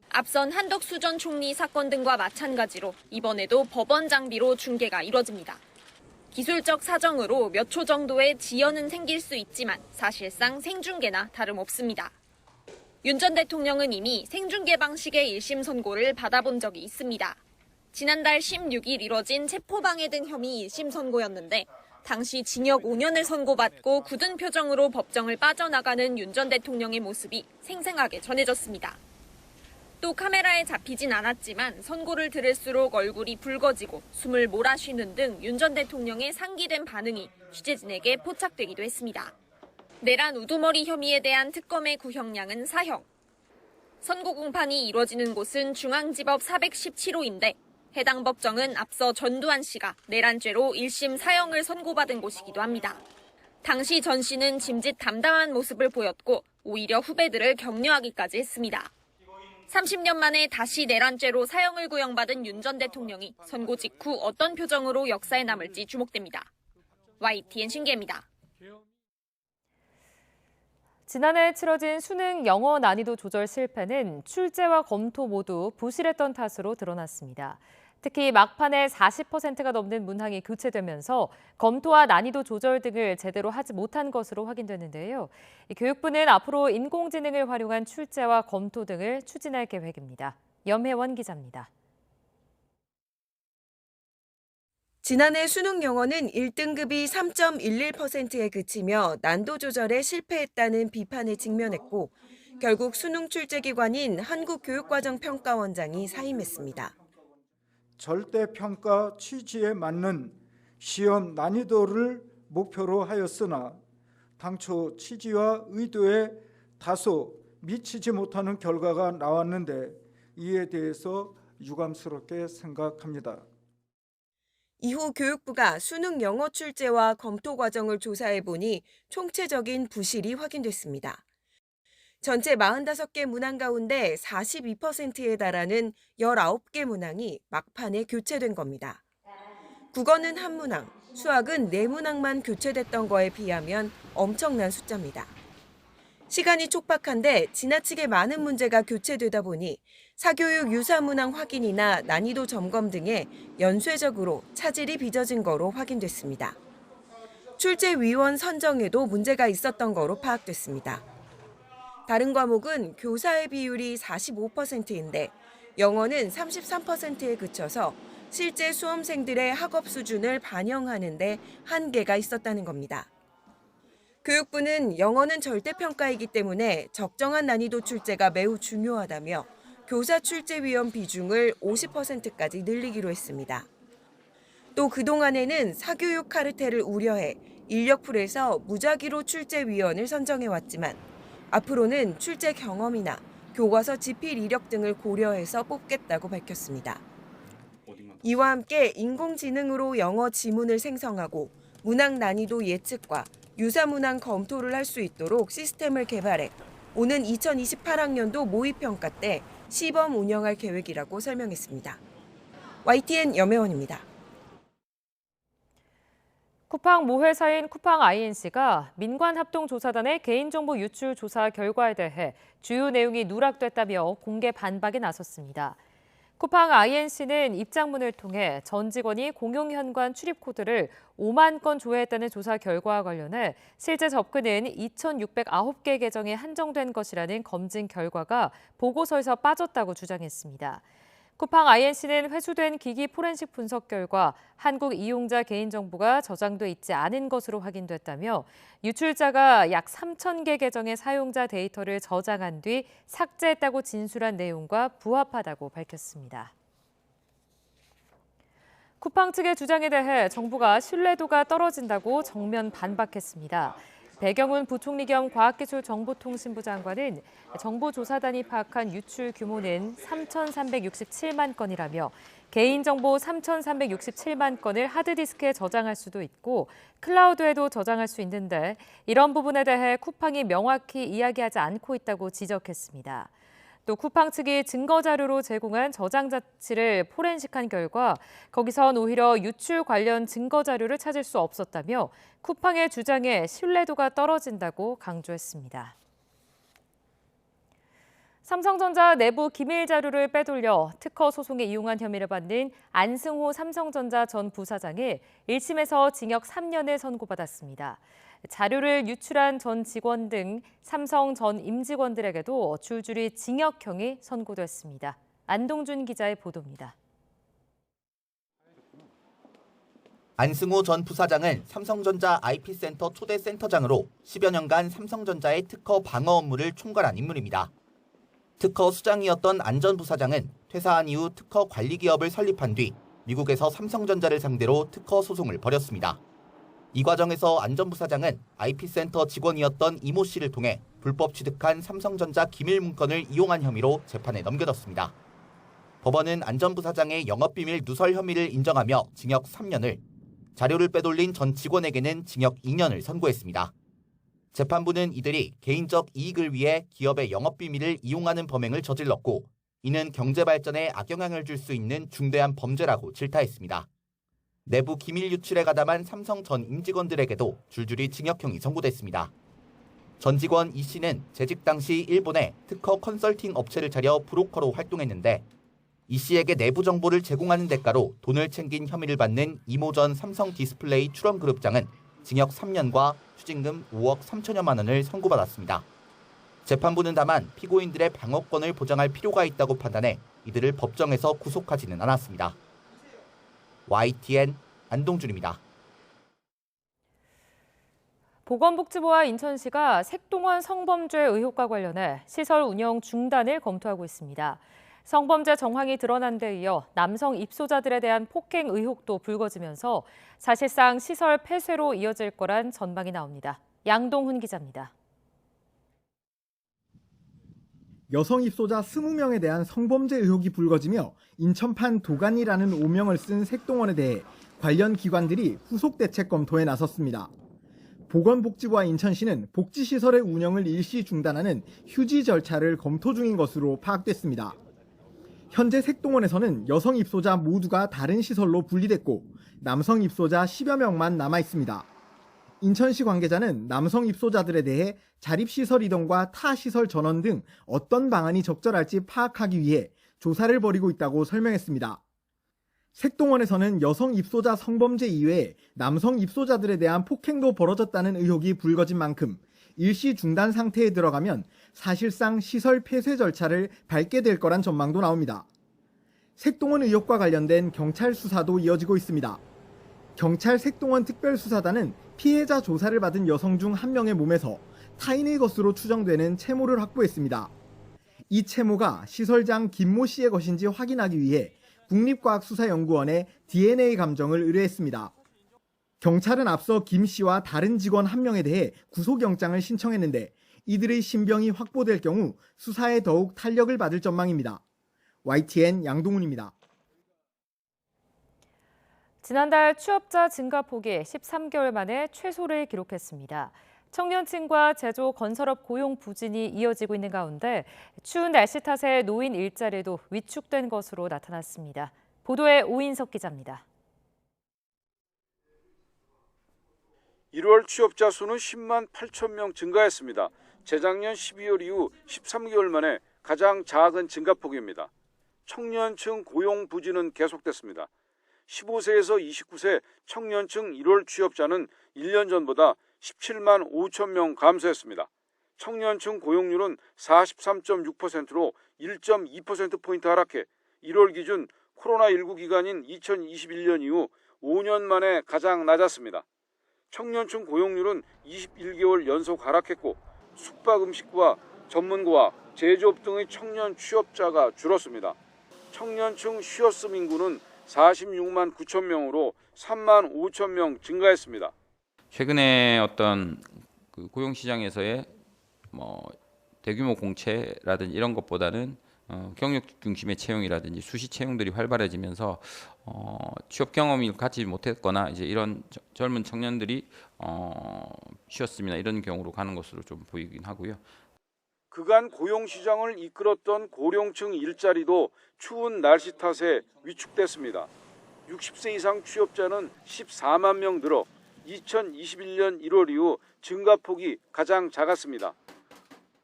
앞선 한덕수 전 총리 사건 등과 마찬가지로 이번에도 법원 장비로 중계가 이뤄집니다. 기술적 사정으로 몇 초 정도의 지연은 생길 수 있지만 사실상 생중계나 다름없습니다. 윤 전 대통령은 이미 생중계 방식의 1심 선고를 받아본 적이 있습니다. 지난달 16일 이뤄진 체포방해 등 혐의 1심 선고였는데 당시 징역 5년을 선고받고 굳은 표정으로 법정을 빠져나가는 윤 전 대통령의 모습이 생생하게 전해졌습니다. 또 카메라에 잡히진 않았지만 선고를 들을수록 얼굴이 붉어지고 숨을 몰아쉬는 등 윤 전 대통령의 상기된 반응이 취재진에게 포착되기도 했습니다. 내란 우두머리 혐의에 대한 특검의 구형량은 사형. 선고 공판이 이뤄지는 곳은 중앙지법 417호인데 해당 법정은 앞서 전두환 씨가 내란죄로 1심 사형을 선고받은 곳이기도 합니다. 당시 전 씨는 짐짓 담담한 모습을 보였고 오히려 후배들을 격려하기까지 했습니다. 30년 만에 다시 내란죄로 사형을 구형받은 윤 전 대통령이 선고 직후 어떤 표정으로 역사에 남을지 주목됩니다. YTN 신기혜입니다. 지난해 치러진 수능 영어 난이도 조절 실패는 출제와 검토 모두 부실했던 탓으로 드러났습니다. 특히 막판에 40%가 넘는 문항이 교체되면서 검토와 난이도 조절 등을 제대로 하지 못한 것으로 확인됐는데요. 교육부는 앞으로 인공지능을 활용한 출제와 검토 등을 추진할 계획입니다. 염혜원 기자입니다. 지난해 수능 영어는 1등급이 3.11%에 그치며 난도 조절에 실패했다는 비판에 직면했고 결국 수능 출제기관인 한국교육과정평가원장이 사임했습니다. 절대평가 취지에 맞는 시험 난이도를 목표로 하였으나 당초 취지와 의도에 다소 미치지 못하는 결과가 나왔는데 이에 대해서 유감스럽게 생각합니다. 이후 교육부가 수능 영어 출제와 검토 과정을 조사해 보니 총체적인 부실이 확인됐습니다. 전체 45개 문항 가운데 42%에 달하는 19개 문항이 막판에 교체된 겁니다. 국어는 한 문항, 수학은 4문항만 교체됐던 거에 비하면 엄청난 숫자입니다. 시간이 촉박한데 지나치게 많은 문제가 교체되다 보니 사교육 유사 문항 확인이나 난이도 점검 등에 연쇄적으로 차질이 빚어진 거로 확인됐습니다. 출제위원 선정에도 문제가 있었던 거로 파악됐습니다. 다른 과목은 교사의 비율이 45%인데 영어는 33%에 그쳐서 실제 수험생들의 학업 수준을 반영하는 데 한계가 있었다는 겁니다. 교육부는 영어는 절대평가이기 때문에 적정한 난이도 출제가 매우 중요하다며 교사 출제위원 비중을 50%까지 늘리기로 했습니다. 또 그동안에는 사교육 카르텔을 우려해 인력풀에서 무작위로 출제위원을 선정해왔지만 앞으로는 출제 경험이나 교과서 집필 이력 등을 고려해서 뽑겠다고 밝혔습니다. 이와 함께 인공지능으로 영어 지문을 생성하고 문항 난이도 예측과 유사 문항 검토를 할 수 있도록 시스템을 개발해 오는 2028학년도 모의평가 때 시범 운영할 계획이라고 설명했습니다. YTN 염혜원입니다. 쿠팡 모회사인 쿠팡 INC가 민관합동조사단의 개인정보 유출 조사 결과에 대해 주요 내용이 누락됐다며 공개 반박에 나섰습니다. 쿠팡 INC는 입장문을 통해 전 직원이 공용현관 출입 코드를 5만 건 조회했다는 조사 결과와 관련해 실제 접근은 2,609개 계정에 한정된 것이라는 검증 결과가 보고서에서 빠졌다고 주장했습니다. 쿠팡 INC는 회수된 기기 포렌식 분석 결과 한국 이용자 개인정보가 저장돼 있지 않은 것으로 확인됐다며 유출자가 약 3,000개 계정의 사용자 데이터를 저장한 뒤 삭제했다고 진술한 내용과 부합하다고 밝혔습니다. 쿠팡 측의 주장에 대해 정부가 신뢰도가 떨어진다고 정면 반박했습니다. 배경훈 부총리 겸 과학기술정보통신부 장관은 정보조사단이 파악한 유출 규모는 3,367만 건이라며 개인정보 3,367만 건을 하드디스크에 저장할 수도 있고 클라우드에도 저장할 수 있는데 이런 부분에 대해 쿠팡이 명확히 이야기하지 않고 있다고 지적했습니다. 또 쿠팡 측이 증거자료로 제공한 저장 자치를 포렌식한 결과 거기선 오히려 유출 관련 증거자료를 찾을 수 없었다며 쿠팡의 주장에 신뢰도가 떨어진다고 강조했습니다. 삼성전자 내부 기밀 자료를 빼돌려 특허 소송에 이용한 혐의를 받는 안승호 삼성전자 전 부사장이 1심에서 징역 3년을 선고받았습니다. 자료를 유출한 전 직원 등 삼성 전 임직원들에게도 줄줄이 징역형이 선고됐습니다. 안동준 기자의 보도입니다. 안승호 전 부사장은 삼성전자 IP센터 초대 센터장으로 10여 년간 삼성전자의 특허 방어 업무를 총괄한 인물입니다. 특허 수장이었던 안 전 부사장은 퇴사한 이후 특허 관리 기업을 설립한 뒤 미국에서 삼성전자를 상대로 특허 소송을 벌였습니다. 이 과정에서 안 전 부사장은 IP센터 직원이었던 이모 씨를 통해 불법 취득한 삼성전자 기밀 문건을 이용한 혐의로 재판에 넘겨졌습니다. 법원은 안 전 부사장의 영업비밀 누설 혐의를 인정하며 징역 3년을, 자료를 빼돌린 전 직원에게는 징역 2년을 선고했습니다. 재판부는 이들이 개인적 이익을 위해 기업의 영업비밀을 이용하는 범행을 저질렀고 이는 경제 발전에 악영향을 줄 수 있는 중대한 범죄라고 질타했습니다. 내부 기밀 유출에 가담한 삼성 전 임직원들에게도 줄줄이 징역형이 선고됐습니다. 전 직원 이 씨는 재직 당시 일본에 특허 컨설팅 업체를 차려 브로커로 활동했는데 이 씨에게 내부 정보를 제공하는 대가로 돈을 챙긴 혐의를 받는 이모 전 삼성 디스플레이 출원그룹장은 징역 3년과 추징금 5억 3천여만 원을 선고받았습니다. 재판부는 다만 피고인들의 방어권을 보장할 필요가 있다고 판단해 이들을 법정에서 구속하지는 않았습니다. YTN 안동준입니다. 보건복지부와 인천시가 색동원 성범죄 의혹과 관련해 시설 운영 중단을 검토하고 있습니다. 성범죄 정황이 드러난 데 이어 남성 입소자들에 대한 폭행 의혹도 불거지면서 사실상 시설 폐쇄로 이어질 거란 전망이 나옵니다. 양동훈 기자입니다. 여성 입소자 20명에 대한 성범죄 의혹이 불거지며 인천판 도가니라는 오명을 쓴 색동원에 대해 관련 기관들이 후속 대책 검토에 나섰습니다. 보건복지부와 인천시는 복지시설의 운영을 일시 중단하는 휴지 절차를 검토 중인 것으로 파악됐습니다. 현재 색동원에서는 여성 입소자 모두가 다른 시설로 분리됐고 남성 입소자 10여 명만 남아 있습니다. 인천시 관계자는 남성 입소자들에 대해 자립시설 이동과 타 시설 전원 등 어떤 방안이 적절할지 파악하기 위해 조사를 벌이고 있다고 설명했습니다. 색동원에서는 여성 입소자 성범죄 이외에 남성 입소자들에 대한 폭행도 벌어졌다는 의혹이 불거진 만큼 일시 중단 상태에 들어가면 사실상 시설 폐쇄 절차를 밟게 될 거란 전망도 나옵니다. 색동원 의혹과 관련된 경찰 수사도 이어지고 있습니다. 경찰 색동원 특별수사단은 피해자 조사를 받은 여성 중 한 명의 몸에서 타인의 것으로 추정되는 채모를 확보했습니다. 이 채모가 시설장 김모 씨의 것인지 확인하기 위해 국립과학수사연구원에 DNA 감정을 의뢰했습니다. 경찰은 앞서 김 씨와 다른 직원 한 명에 대해 구속영장을 신청했는데 이들의 신병이 확보될 경우 수사에 더욱 탄력을 받을 전망입니다. YTN 양동훈입니다. 지난달 취업자 증가폭이 13개월 만에 최소를 기록했습니다. 청년층과 제조, 건설업 고용 부진이 이어지고 있는 가운데 추운 날씨 탓에 노인 일자리도 위축된 것으로 나타났습니다. 보도에 오인석 기자입니다. 1월 취업자 수는 10만 8천 명 증가했습니다. 재작년 12월 이후 13개월 만에 가장 작은 증가폭입니다. 청년층 고용 부진은 계속됐습니다. 15세에서 29세 청년층 1월 취업자는 1년 전보다 17만 5천 명 감소했습니다. 청년층 고용률은 43.6%로 1.2%포인트 하락해 1월 기준 코로나19 기간인 2021년 이후 5년 만에 가장 낮았습니다. 청년층 고용률은 21개월 연속 하락했고 숙박음식과 전문고와 제조업 등의 청년 취업자가 줄었습니다. 청년층 쉬었음 인구는 46만 9천 명으로 3만 5천 명 증가했습니다. 최근에 어떤 고용 시장에서의 대규모 공채라든지 이런 것보다는 경력 중심의 채용이라든지 수시 채용들이 활발해지면서 취업 경험을 갖지 못했거나 이제 이런 젊은 청년들이 쉬었습니다. 이런 경우로 가는 것으로 좀 보이긴 하고요. 그간 고용 시장을 이끌었던 고령층 일자리도 추운 날씨 탓에 위축됐습니다. 60세 이상 취업자는 14만 명 늘어 2021년 1월 이후 증가폭이 가장 작았습니다.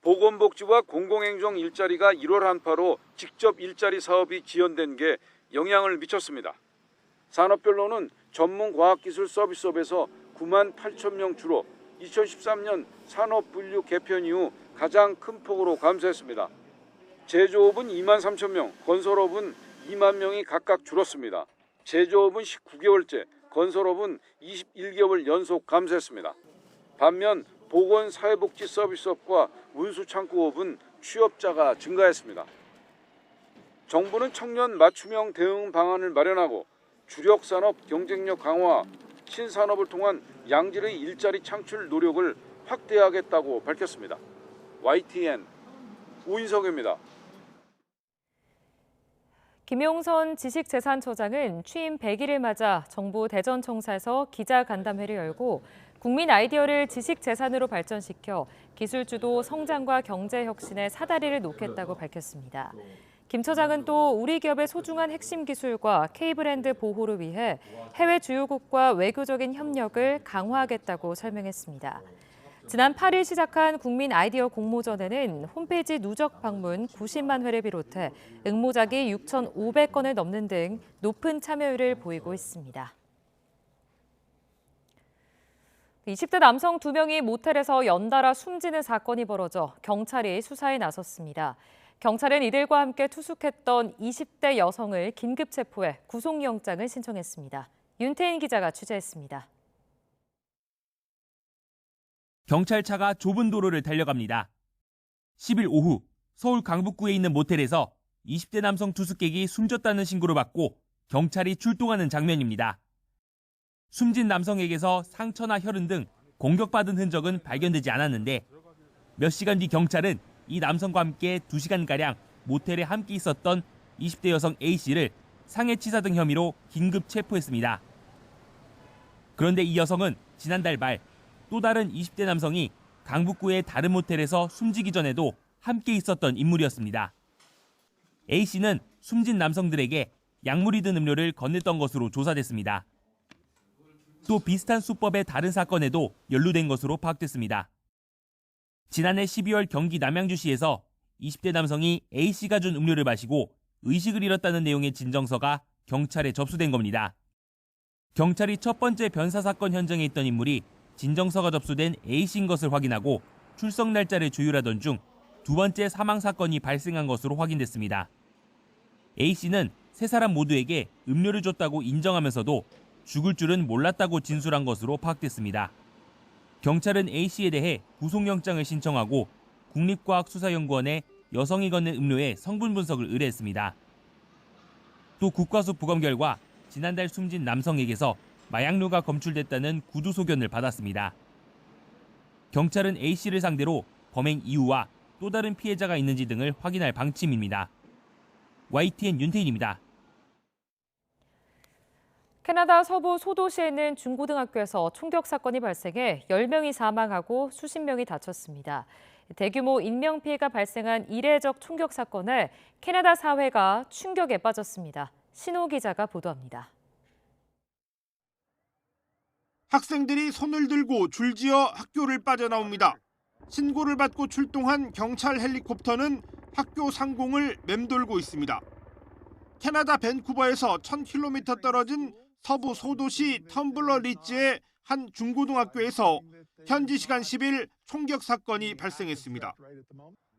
보건복지부와 공공행정 일자리가 1월 한파로 직접 일자리 사업이 지연된 게 영향을 미쳤습니다. 산업별로는 전문과학기술 서비스업에서 9만 8천 명 줄어 2013년 산업분류 개편 이후 가장 큰 폭으로 감소했습니다. 제조업은 2만 3천 명, 건설업은 2만 명이 각각 줄었습니다. 제조업은 19개월째, 건설업은 21개월 연속 감소했습니다. 반면 보건사회복지 서비스업과 운수창구업은 취업자가 증가했습니다. 정부는 청년 맞춤형 대응 방안을 마련하고 주력산업 경쟁력 강화, 신산업을 통한 양질의 일자리 창출 노력을 확대하겠다고 밝혔습니다. YTN 오인석입니다. 김용선 지식재산처장은 취임 100일을 맞아 정부 대전청사에서 기자간담회를 열고 국민 아이디어를 지식재산으로 발전시켜 기술주도 성장과 경제혁신에 사다리를 놓겠다고 밝혔습니다. 김 처장은 또 우리 기업의 소중한 핵심 기술과 K브랜드 보호를 위해 해외 주요국과 외교적인 협력을 강화하겠다고 설명했습니다. 지난 8일 시작한 국민 아이디어 공모전에는 홈페이지 누적 방문 90만 회를 비롯해 응모작이 6,500건을 넘는 등 높은 참여율을 보이고 있습니다. 20대 남성 2명이 모텔에서 연달아 숨지는 사건이 벌어져 경찰이 수사에 나섰습니다. 경찰은 이들과 함께 투숙했던 20대 여성을 긴급 체포해 구속영장을 신청했습니다. 윤태인 기자가 취재했습니다. 경찰차가 좁은 도로를 달려갑니다. 10일 오후 서울 강북구에 있는 모텔에서 20대 남성 투숙객이 숨졌다는 신고를 받고 경찰이 출동하는 장면입니다. 숨진 남성에게서 상처나 혈흔 등 공격받은 흔적은 발견되지 않았는데 몇 시간 뒤 경찰은 이 남성과 함께 2시간가량 모텔에 함께 있었던 20대 여성 A씨를 상해치사 등 혐의로 긴급 체포했습니다. 그런데 이 여성은 지난달 말 또 다른 20대 남성이 강북구의 다른 모텔에서 숨지기 전에도 함께 있었던 인물이었습니다. A씨는 숨진 남성들에게 약물이 든 음료를 건넸던 것으로 조사됐습니다. 또 비슷한 수법의 다른 사건에도 연루된 것으로 파악됐습니다. 지난해 12월 경기 남양주시에서 20대 남성이 A씨가 준 음료를 마시고 의식을 잃었다는 내용의 진정서가 경찰에 접수된 겁니다. 경찰이 첫 번째 변사 사건 현장에 있던 인물이 진정서가 접수된 A씨인 것을 확인하고 출석 날짜를 조율하던 중 두 번째 사망 사건이 발생한 것으로 확인됐습니다. A씨는 세 사람 모두에게 음료를 줬다고 인정하면서도 죽을 줄은 몰랐다고 진술한 것으로 파악됐습니다. 경찰은 A씨에 대해 구속영장을 신청하고 국립과학수사연구원에 여성이 건넨 음료의 성분 분석을 의뢰했습니다. 또 국과수 부검 결과 지난달 숨진 남성에게서 마약류가 검출됐다는 구두 소견을 받았습니다. 경찰은 A씨를 상대로 범행 이유와 또 다른 피해자가 있는지 등을 확인할 방침입니다. YTN 윤태인입니다. 캐나다 서부 소도시에 있는 중고등학교에서 총격 사건이 발생해 10명이 사망하고 수십 명이 다쳤습니다. 대규모 인명피해가 발생한 이례적 총격 사건에 캐나다 사회가 충격에 빠졌습니다. 신호 기자가 보도합니다. 학생들이 손을 들고 줄지어 학교를 빠져나옵니다. 신고를 받고 출동한 경찰 헬리콥터는 학교 상공을 맴돌고 있습니다. 캐나다 밴쿠버에서 1000km 떨어진 서부 소도시 텀블러 리지의 한 중고등학교에서 현지 시간 10일 총격 사건이 발생했습니다.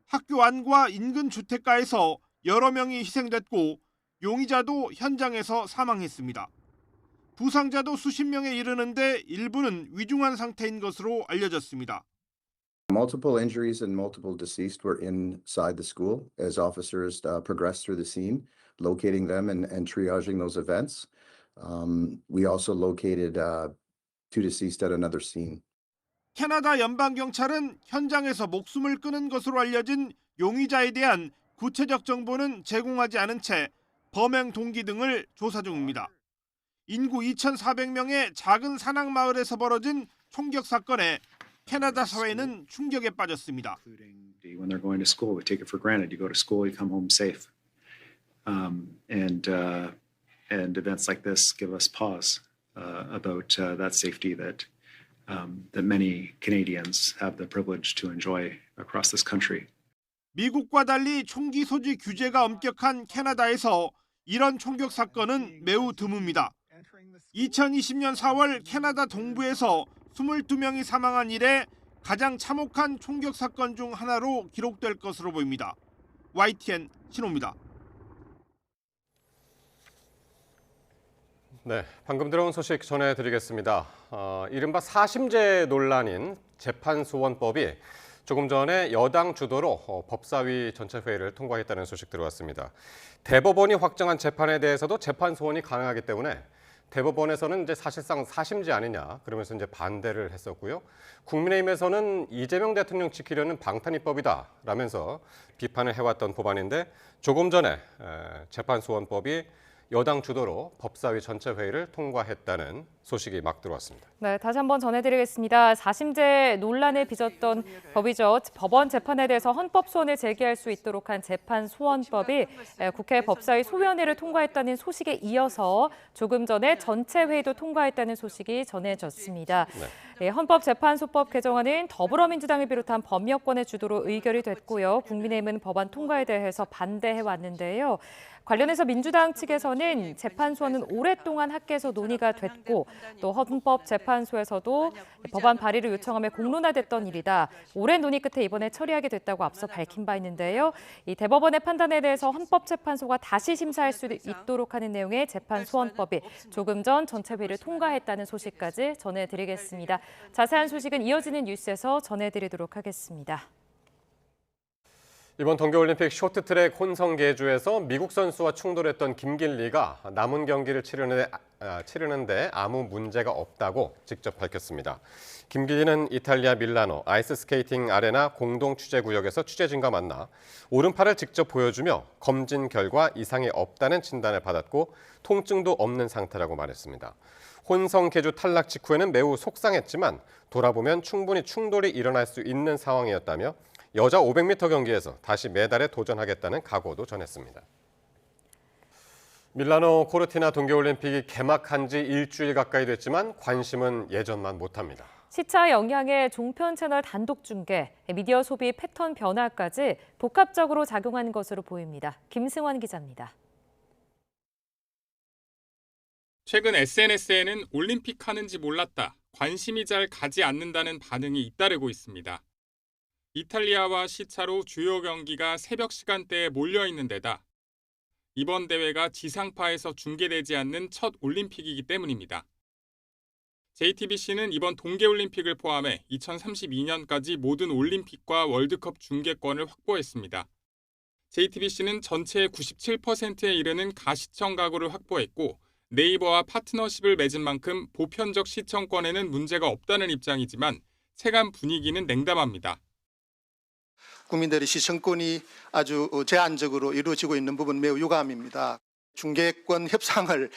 학교 안과 인근 주택가에서 여러 명이 희생됐고 용의자도 현장에서 사망했습니다. 부상자도 수십 명에 이르는데 일부는 위중한 상태인 것으로 알려졌습니다. Multiple injuries and multiple deceased were inside the school as officers progressed through the scene, locating them and triaging those events. We also located two deceased at another scene. 캐나다 연방경찰은 현장에서 목숨을 끊은 것으로 알려진 용의자에 대한 구체적 정보는 제공하지 않은 채 범행 동기 등을 조사 중입니다. 인구 2,400명의 작은 산악 마을에서 벌어진 총격 사건에 캐나다 사회는 충격에 빠졌습니다. When they're going to school, we take it for granted. You go to school, you come home safe, and events like this give us pause about that safety that many Canadians have the privilege to enjoy across this country. 미국과 달리 총기 소지 규제가 엄격한 캐나다에서 이런 총격 사건은 매우 드뭅니다. 2020년 4월 캐나다 동부에서 22명이 사망한 이래 가장 참혹한 총격 사건 중 하나로 기록될 것으로 보입니다. YTN 신호입니다. 네, 방금 들어온 소식 전해드리겠습니다. 이른바 사심제 논란인 재판소원법이 조금 전에 여당 주도로 법사위 전체 회의를 통과했다는 소식 들어왔습니다. 대법원이 확정한 재판에 대해서도 재판소원이 가능하기 때문에 대법원에서는 이제 사실상 사심제 아니냐 그러면서 이제 반대를 했었고요. 국민의힘에서는 이재명 대통령 지키려는 방탄입법이다라면서 비판을 해왔던 법안인데 조금 전에 재판소원법이 여당 주도로 법사위 전체 회의를 통과했다는 소식이 막 들어왔습니다. 네, 다시 한번 전해드리겠습니다. 사심제 논란을 빚었던 법이죠. 법원 재판에 대해서 헌법 소원을 제기할 수 있도록 한 재판 소원법이 국회 법사위 소위원회를 통과했다는 소식에 이어서 조금 전에 전체 회의도 통과했다는 소식이 전해졌습니다. 네, 헌법재판소법 개정안은 더불어민주당을 비롯한 범여권의 주도로 의결이 됐고요. 국민의힘은 법안 통과에 대해서 반대해 왔는데요. 관련해서 민주당 측에서는 재판소원은 오랫동안 학계에서 논의가 됐고 또 헌법재판소에서도 법안 발의를 요청하며 공론화됐던 일이다. 오랜 논의 끝에 이번에 처리하게 됐다고 앞서 밝힌 바 있는데요. 이 대법원의 판단에 대해서 헌법재판소가 다시 심사할 수 있도록 하는 내용의 재판소원법이 조금 전 전체 회의를 통과했다는 소식까지 전해드리겠습니다. 자세한 소식은 이어지는 뉴스에서 전해드리도록 하겠습니다. 이번 동계올림픽 쇼트트랙 혼성 계주에서 미국 선수와 충돌했던 김길리가 남은 경기를 치르는데 아무 문제가 없다고 직접 밝혔습니다. 김길리는 이탈리아 밀라노 아이스스케이팅 아레나 공동 취재구역에서 취재진과 만나 오른팔을 직접 보여주며 검진 결과 이상이 없다는 진단을 받았고 통증도 없는 상태라고 말했습니다. 혼성 계주 탈락 직후에는 매우 속상했지만 돌아보면 충분히 충돌이 일어날 수 있는 상황이었다며 여자 500m 경기에서 다시 메달에 도전하겠다는 각오도 전했습니다. 밀라노 코르티나 동계올림픽이 개막한 지 일주일 가까이 됐지만 관심은 예전만 못합니다. 시차 영향에 종편 채널 단독 중계, 미디어 소비 패턴 변화까지 복합적으로 작용한 것으로 보입니다. 김승환 기자입니다. 최근 SNS에는 올림픽 하는지 몰랐다, 관심이 잘 가지 않는다는 반응이 잇따르고 있습니다. 이탈리아와 시차로 주요 경기가 새벽 시간대에 몰려있는 데다 이번 대회가 지상파에서 중계되지 않는 첫 올림픽이기 때문입니다. JTBC는 이번 동계올림픽을 포함해 2032년까지 모든 올림픽과 월드컵 중계권을 확보했습니다. JTBC는 전체의 97%에 이르는 가시청 가구를 확보했고 네이버와 파트너십을 맺은 만큼 보편적 시청권에는 문제가 없다는 입장이지만 체감 분위기는 냉담합니다. 국민들의 시청권이 아주 제한적으로 이루어지고 있는 부분 매우 유감입니다. 중계권 협상을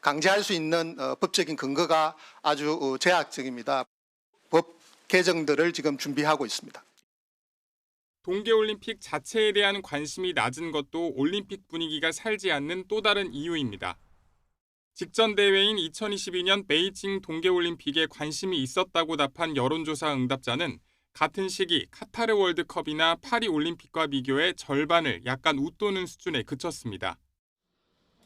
강제할 수 있는 법적인 근거가 아주 제약적입니다. 법 개정들을 지금 준비하고 있습니다. 동계올림픽 자체에 대한 관심이 낮은 것도 올림픽 분위기가 살지 않는 또 다른 이유입니다. 직전 대회인 2022년 베이징 동계올림픽에 관심이 있었다고 답한 여론조사 응답자는 같은 시기 카타르 월드컵이나 파리 올림픽과 비교해 절반을 약간 웃도는 수준에 그쳤습니다.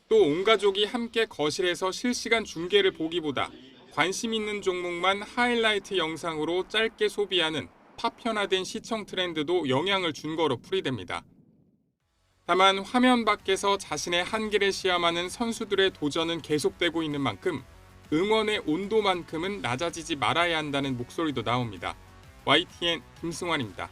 또 온 가족이 함께 거실에서 실시간 중계를 보기보다 관심 있는 종목만 하이라이트 영상으로 짧게 소비하는 파편화된 시청 트렌드도 영향을 준 거로 풀이됩니다. 다만 화면 밖에서 자신의 한계를 시험하는 선수들의 도전은 계속되고 있는 만큼 응원의 온도만큼은 낮아지지 말아야 한다는 목소리도 나옵니다. YTN 김승환입니다.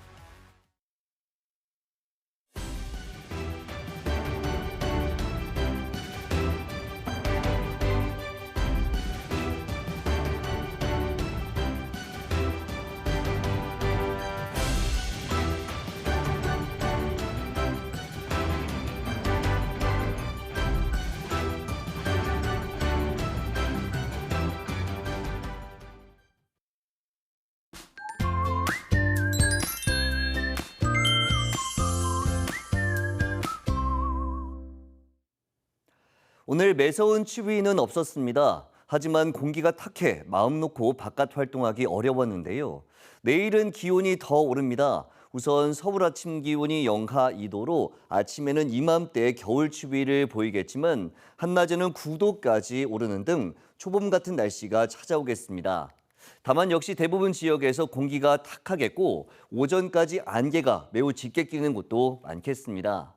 오늘 매서운 추위는 없었습니다. 하지만 공기가 탁해 마음 놓고 바깥 활동하기 어려웠는데요. 내일은 기온이 더 오릅니다. 우선 서울 아침 기온이 영하 2도로 아침에는 이맘때 겨울 추위를 보이겠지만 한낮에는 9도까지 오르는 등 초봄 같은 날씨가 찾아오겠습니다. 다만 역시 대부분 지역에서 공기가 탁하겠고 오전까지 안개가 매우 짙게 끼는 곳도 많겠습니다.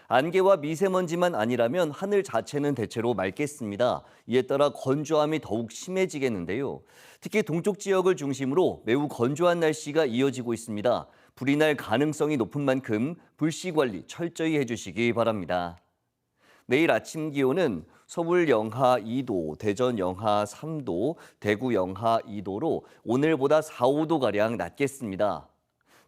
안개와 미세먼지만 아니라면 하늘 자체는 대체로 맑겠습니다. 이에 따라 건조함이 더욱 심해지겠는데요. 특히 동쪽 지역을 중심으로 매우 건조한 날씨가 이어지고 있습니다. 불이 날 가능성이 높은 만큼 불씨 관리 철저히 해주시기 바랍니다. 내일 아침 기온은 서울 영하 2도, 대전 영하 3도, 대구 영하 2도로 오늘보다 4, 5도가량 낮겠습니다.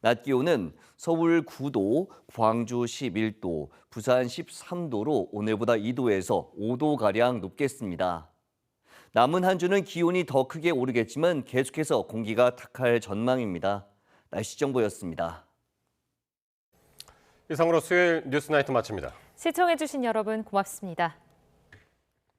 낮 기온은 서울 9도, 광주 11도, 부산 13도로 오늘보다 2도에서 5도가량 높겠습니다. 남은 한 주는 기온이 더 크게 오르겠지만 계속해서 공기가 탁할 전망입니다. 날씨 정보였습니다. 이상으로 수요일 뉴스나이트 마칩니다. 시청해주신 여러분 고맙습니다.